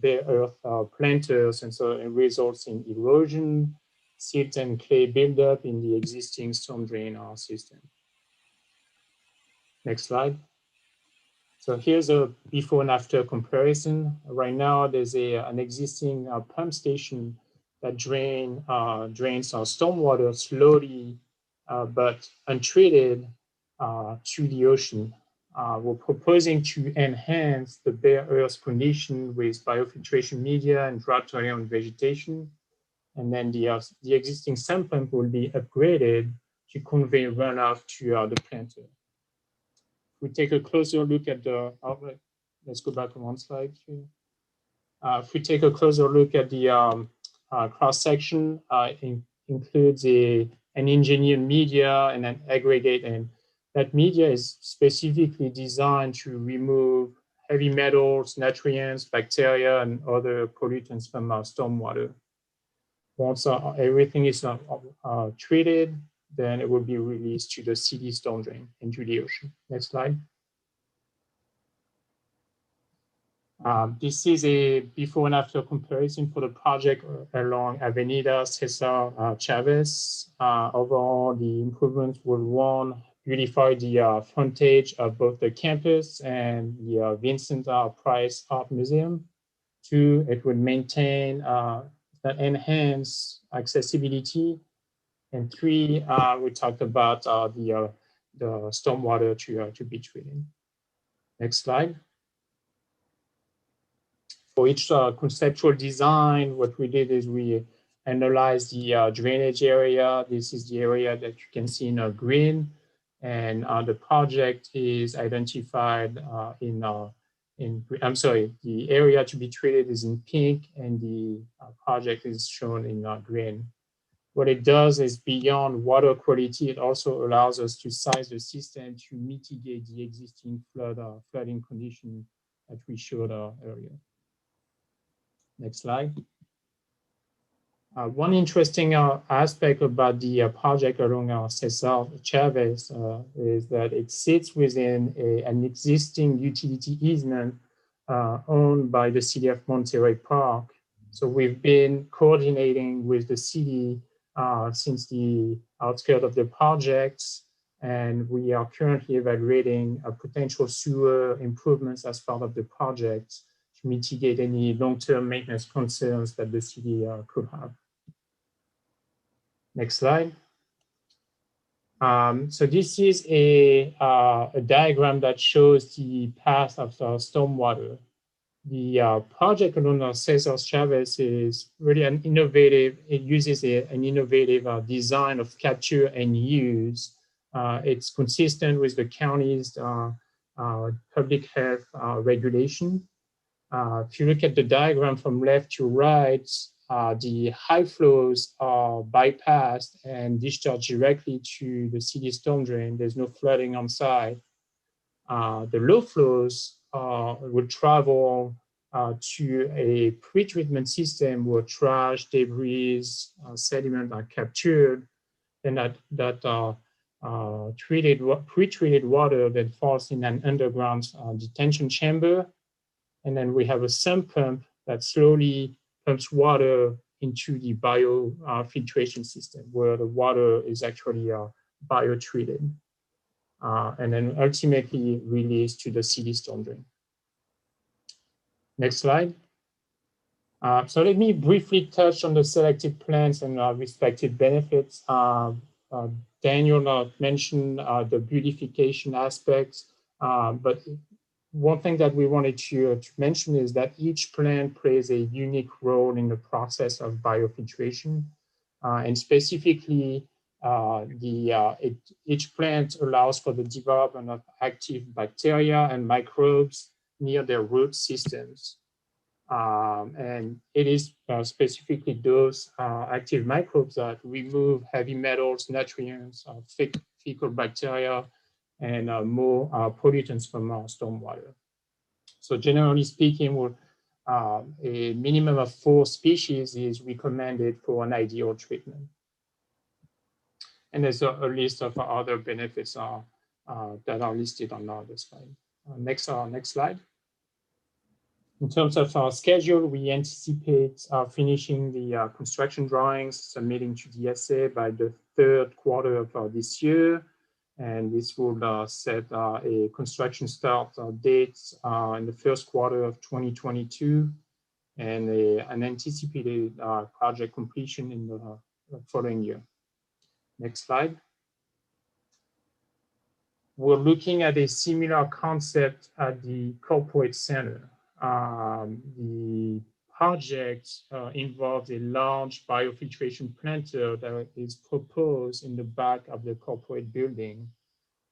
earth planters, and so it results in erosion, silt and clay buildup in the existing storm drain system. Next slide. So here's a before and after comparison. Right now, there's an existing pump station that drains stormwater slowly but untreated to the ocean. We're proposing to enhance the bare earth condition with biofiltration media and drought-tolerant vegetation. And then the existing sump pump will be upgraded to convey runoff to the planter. We take a closer look at the, let's go back on one slide. If we take a closer look at the cross section, it includes an engineered media and an aggregate, and that media is specifically designed to remove heavy metals, nutrients, bacteria, and other pollutants from stormwater. Once everything is treated, then it will be released to the city storm drain into the ocean. Next slide. This is a before and after comparison for the project along Avenida Cesar Chavez. Overall, the improvements will, 1, beautify the frontage of both the campus and the Vincent Price Art Museum. 2, it would maintain enhance accessibility. And 3, we talked about the stormwater to be treated. Next slide. For each conceptual design, what we did is we analyzed the drainage area. This is the area that you can see in green, and the project is identified I'm sorry, the area to be treated is in pink, and the project is shown in green. What it does is, beyond water quality, it also allows us to size the system to mitigate the existing flooding condition that we showed earlier. Next slide. One interesting aspect about the project along Cesar Chavez is that it sits within an existing utility easement owned by the city of Monterey Park. So we've been coordinating with the city since the outskirts of the project, and we are currently evaluating potential sewer improvements as part of the project to mitigate any long-term maintenance concerns that the city could have. Next slide. So this is a diagram that shows the path of the stormwater. The project along Cesar Chavez is really an innovative, it uses an innovative design of capture and use. It's consistent with the county's public health regulation. If you look at the diagram from left to right, the high flows are bypassed and discharged directly to the city storm drain. There's no flooding on site. The low flows will travel to a pre-treatment system where trash, debris, sediment are captured, and that pre-treated water that falls in an underground detention chamber. And then we have a sump pump that slowly pumps water into the biofiltration system where the water is actually bio-treated. And then ultimately released to the city storm drain. Next slide. So let me briefly touch on the selected plans and respective benefits. Daniel mentioned the beautification aspects, but one thing that we wanted to mention is that each plant plays a unique role in the process of biofiltration, and specifically, each plant allows for the development of active bacteria and microbes near their root systems. And it is specifically those active microbes that remove heavy metals, nutrients, fecal bacteria, and more pollutants from stormwater. So generally speaking, a minimum of 4 species is recommended for an ideal treatment. And there's a list of other benefits that are listed on the slide. Next slide. In terms of our schedule, we anticipate finishing the construction drawings, submitting to DSA by the 3rd quarter of this year. And this will set a construction start date in the 1st quarter of 2022 and an anticipated project completion in the following year. Next slide. We're looking at a similar concept at the corporate center. The project involves a large biofiltration planter that is proposed in the back of the corporate building.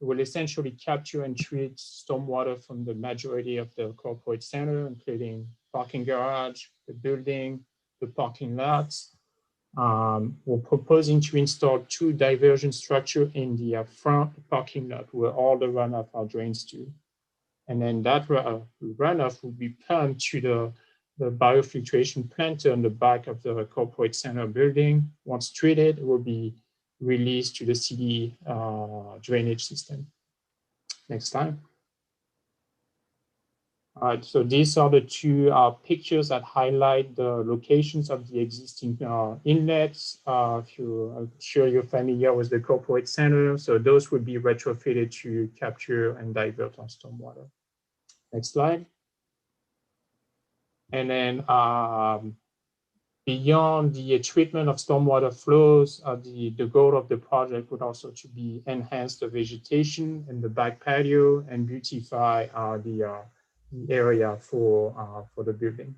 It will essentially capture and treat stormwater from the majority of the corporate center, including parking garage, the building, the parking lots. We're proposing to install 2 diversion structures in the front parking lot where all the runoff are drains to. And then that runoff will be pumped to the biofiltration planter on the back of the corporate center building. Once treated, it will be released to the city drainage system. Next slide. All right, so these are the 2 pictures that highlight the locations of the existing inlets. I'm sure you're familiar with the corporate center, so those would be retrofitted to capture and divert our stormwater. Next slide. And then beyond the treatment of stormwater flows, the goal of the project would also to be enhance the vegetation in the back patio and beautify the area for the building.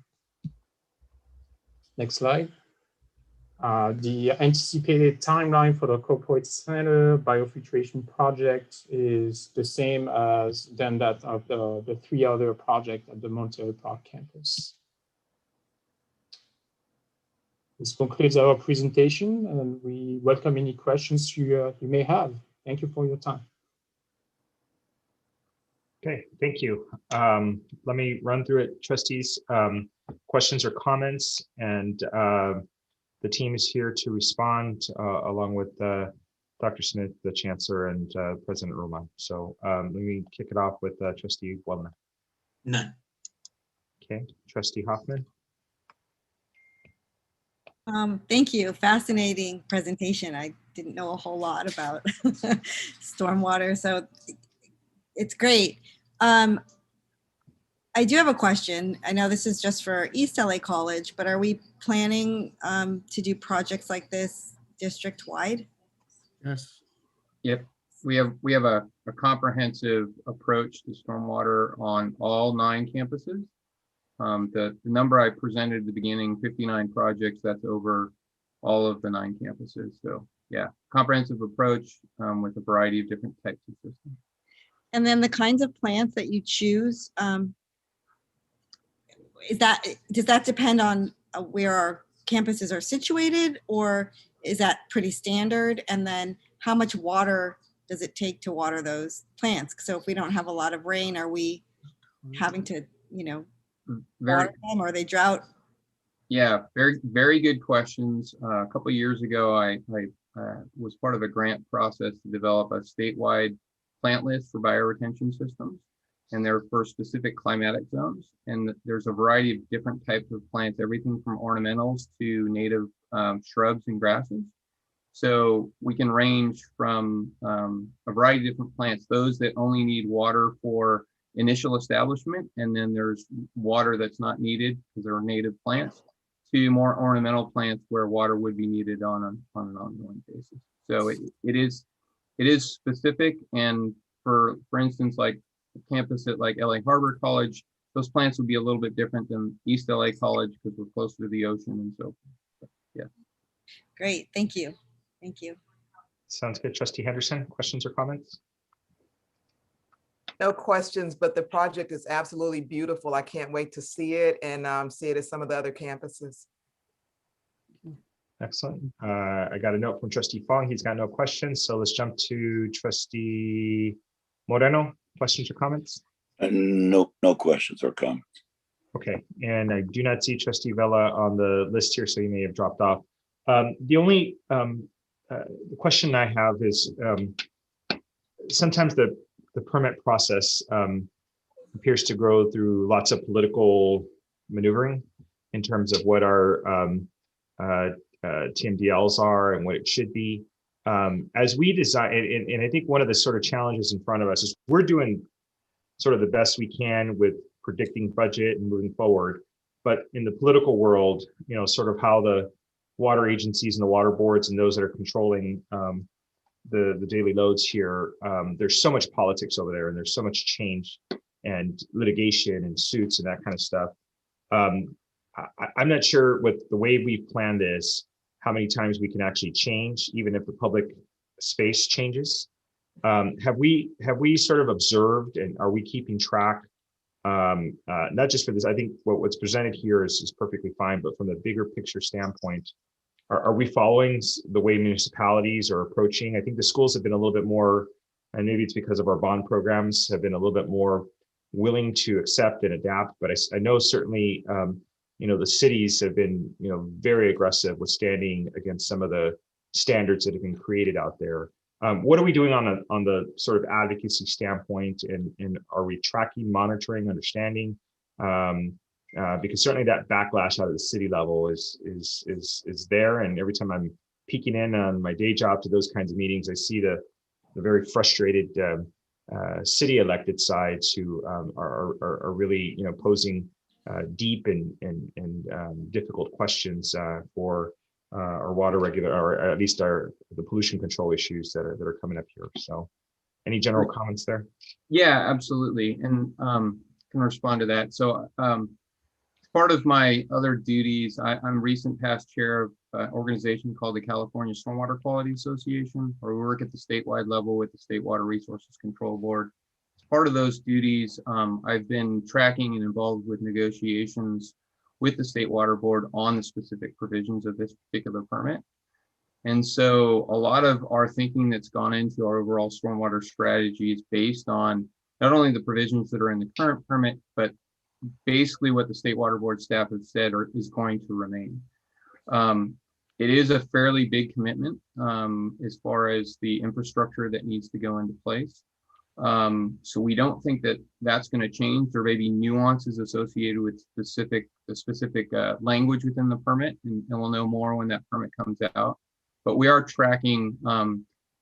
Next slide. The anticipated timeline for the corporate center biofiltration project is the same as than that of the 3 other projects at the Monterey Park campus. This concludes our presentation, and we welcome any questions you may have. Thank you for your time. Okay, thank you. Let me run through it, trustees. Questions or comments, and the team is here to respond along with Dr. Smith, the Chancellor, and President Roman. So let me kick it off with Trustee Wellman. None. Okay, Trustee Hoffman. Thank you. Fascinating presentation. I didn't know a whole lot about stormwater, so it's great. I do have a question. I know this is just for East LA College, but are we planning to do projects like this district-wide? Yes. Yep. We have a comprehensive approach to stormwater on all 9 campuses. The number I presented at the beginning, 59 projects, that's over all of the 9 campuses. So yeah, comprehensive approach with a variety of different types of systems. And then the kinds of plants that you choose, does that depend on where our campuses are situated, or is that pretty standard? And then how much water does it take to water those plants? So if we don't have a lot of rain, are we having to, water them, or are they drought? Yeah, very good questions. A couple of years ago, I was part of a grant process to develop a statewide plant list for bioretention systems, and they're for specific climatic zones. And there's a variety of different types of plants, everything from ornamentals to native shrubs and grasses. So we can range from a variety of different plants, those that only need water for initial establishment, and then there's water that's not needed because they're native plants, to more ornamental plants where water would be needed on an ongoing basis. So it is specific, and for instance, like a campus at like LA Harbor College, those plants would be a little bit different than East LA College because we're closer to the ocean and so forth. Yeah. Great, thank you. Thank you. Sounds good. Trustee Henderson, questions or comments? No questions, but the project is absolutely beautiful. I can't wait to see it and see it at some of the other campuses. Excellent. I got a note from Trustee Fong. He's got no questions. So let's jump to Trustee Moreno. Questions or comments? No questions or comments. Okay, and I do not see Trustee Vela on the list here, so he may have dropped off. The only question I have is sometimes the permit process appears to grow through lots of political maneuvering in terms of what our TMDLs are and what it should be. As we design, and I think one of the sort of challenges in front of us is we're doing sort of the best we can with predicting budget and moving forward. But in the political world, sort of how the water agencies and the water boards and those that are controlling the daily loads here, there's so much politics over there, and there's so much change and litigation and suits and that kind of stuff. I'm not sure with the way we plan this, how many times we can actually change, even if the public space changes. Have we sort of observed, and are we keeping track? Not just for this, I think what's presented here is perfectly fine, but from a bigger picture standpoint, are we following the way municipalities are approaching? I think the schools have been a little bit more, and maybe it's because of our bond programs, have been a little bit more willing to accept and adapt. But I know certainly, the cities have been, very aggressive with standing against some of the standards that have been created out there. What are we doing on the sort of advocacy standpoint, and are we tracking, monitoring, understanding? Because certainly that backlash out of the city level is there, and every time I'm peeking in on my day job to those kinds of meetings, I see the very frustrated city elected sides who are really posing deep and difficult questions for our water or at least the pollution control issues that are coming up here. So, any general comments there? Yeah, absolutely, and can respond to that. So. Part of my other duties, I'm recent past chair of an organization called the California Stormwater Quality Association, where we work at the statewide level with the State Water Resources Control Board. As part of those duties, I've been tracking and involved with negotiations with the State Water Board on the specific provisions of this particular permit. And so a lot of our thinking that's gone into our overall stormwater strategy is based on not only the provisions that are in the current permit, but basically what the State Water Board staff have said is going to remain. It is a fairly big commitment as far as the infrastructure that needs to go into place. So we don't think that that's going to change. There may be nuances associated with the specific language within the permit, and we'll know more when that permit comes out. But we are tracking,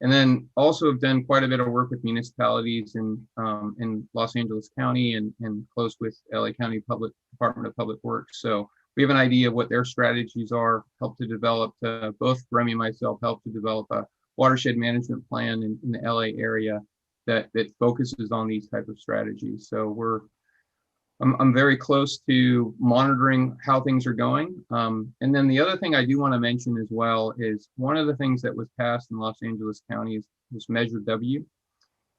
and then also have done quite a bit of work with municipalities in Los Angeles County and close with LA County Department of Public Works. So we have an idea of what their strategies are, help to develop, both Remy and myself help to develop a watershed management plan in the LA area that focuses on these type of strategies. So I'm very close to monitoring how things are going. And then the other thing I do want to mention as well is one of the things that was passed in Los Angeles County is Measure W,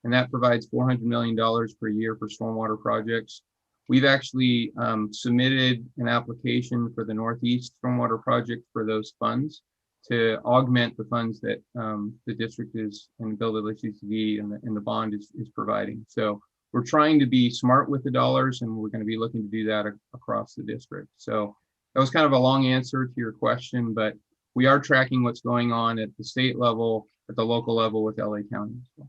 and that provides $400 million per year for stormwater projects. we've actually submitted an application for the Northeast Stormwater Project for those funds to augment the funds that the district is and the bill that LCCD and the bond is providing. So we're trying to be smart with the dollars, and we're going to be looking to do that across the district. So that was kind of a long answer to your question, but we are tracking what's going on at the state level, at the local level with LA County. So.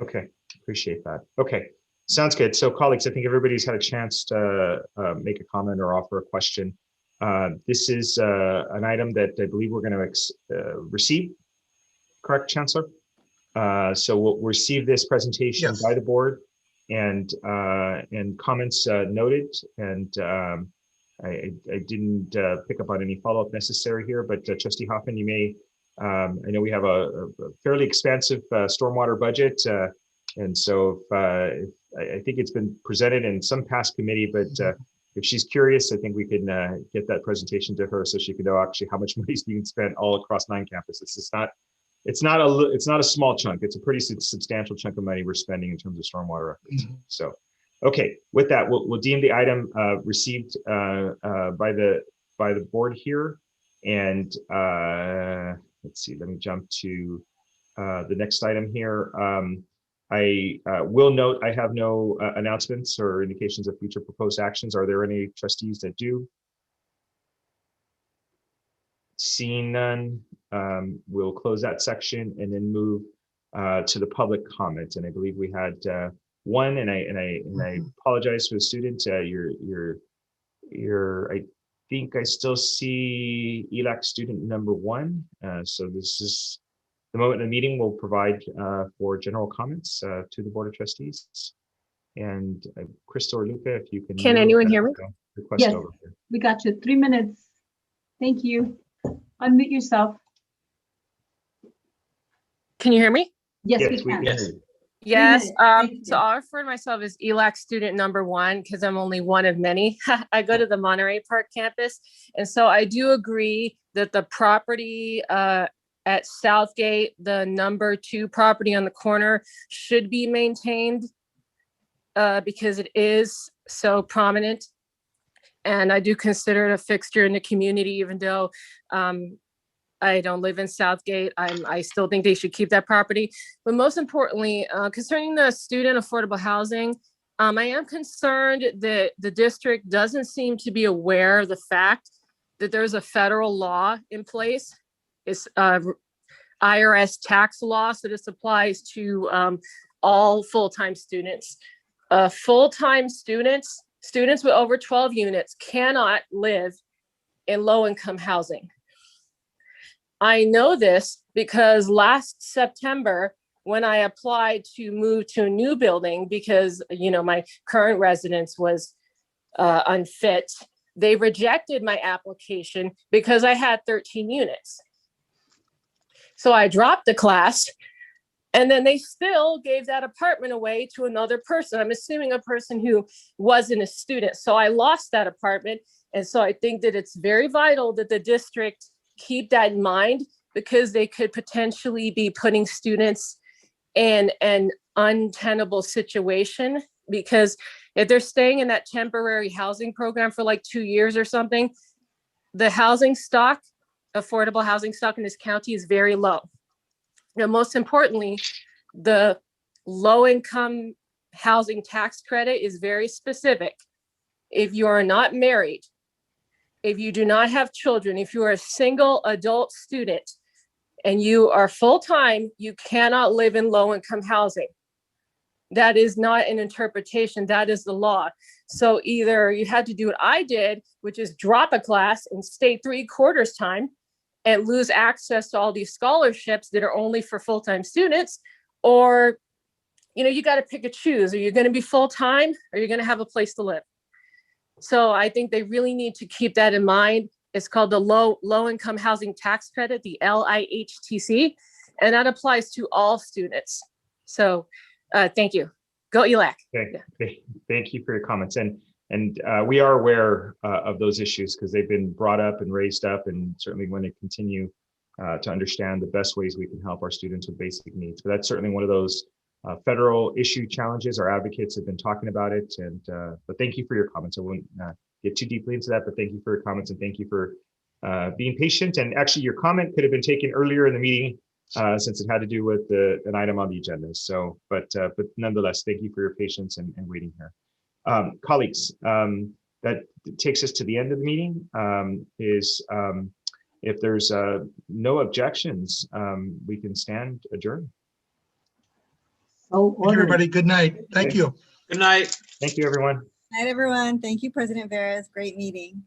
Okay, appreciate that. Okay, sounds good. So colleagues, I think everybody's had a chance to make a comment or offer a question. This is an item that I believe we're going to receive, correct, Chancellor? So we'll receive this presentation by the board and comments noted. And I didn't pick up on any follow-up necessary here, but Trustee Hoffman, you may, I know we have a fairly expansive stormwater budget. And so if I think it's been presented in some past committee, but if she's curious, I think we can get that presentation to her so she can know actually how much money is being spent all across 9 campuses. It's not a small chunk. It's a pretty substantial chunk of money we're spending in terms of stormwater efforts. So, okay, with that, we'll deem the item received by the board here. And let's see, let me jump to the next item here. I will note I have no announcements or indications of future proposed actions. Are there any trustees that do? Seeing none, we'll close that section and then move to the public comment. And I believe we had one, and I apologize for the student. I think I still see ELAC student number 1. So this is the moment in the meeting we'll provide for general comments to the Board of Trustees. And Crystal or Luca, if you can. Can anyone hear me? Yes, over here. we got you. 3 minutes. Thank you. Unmute yourself. Can you hear me? Yes, we can. Yes. Thank So I'll refer to myself as ELAC student number 1 because I'm only one of many. I go to the Monterey Park campus. And so I do agree that the property at Southgate, the number 2 property on the corner, should be maintained because it is so prominent. And I do consider it a fixture in the community, even though I don't live in Southgate. I still think they should keep that property. But most importantly, concerning the student affordable housing, I am concerned that the district doesn't seem to be aware of the fact that there's a federal law in place. It's IRS tax law, so this applies to all full-time students. Full-time students with over 12 units cannot live in low-income housing. I know this because last September, when I applied to move to a new building because, my current residence was unfit, they rejected my application because I had 13 units. So I dropped the class, and then they still gave that apartment away to another person. I'm assuming a person who wasn't a student. So I lost that apartment. And so I think that it's very vital that the district keep that in mind, because they could potentially be putting students in an untenable situation. Because if they're staying in that temporary housing program for like 2 years or something, the housing stock, affordable housing stock in this county is very low. Now, most importantly, the low-income housing tax credit is very specific. If you are not married, if you do not have children, if you are a single adult student and you are full-time, you cannot live in low-income housing. That is not an interpretation, that is the law. So either you had to do what I did, which is drop a class and stay 3/4 time and lose access to all these scholarships that are only for full-time students, or, you got to pick and choose. Are you going to be full-time, or are you going to have a place to live? So I think they really need to keep that in mind. It's called the low-income housing tax credit, the LIHTC, and that applies to all students. So thank you. Go ELAC. Thank you for your comments. And we are aware of those issues because they've been brought up and raised up, and certainly want to continue to understand the best ways we can help our students with basic needs. But that's certainly one of those federal issue challenges. Our advocates have been talking about it, and but thank you for your comments. I won't get too deeply into that, but thank you for your comments and thank you for being patient. And actually, your comment could have been taken earlier in the meeting since it had to do with an item on the agenda. So, but nonetheless, thank you for your patience and waiting here. Colleagues, that takes us to the end of the meeting. If there's no objections, we can stand adjourned. So Thank you, everybody. Good night. Thank you. Good night. Thank you, everyone. Night, everyone. Thank you, President Veras. Great meeting.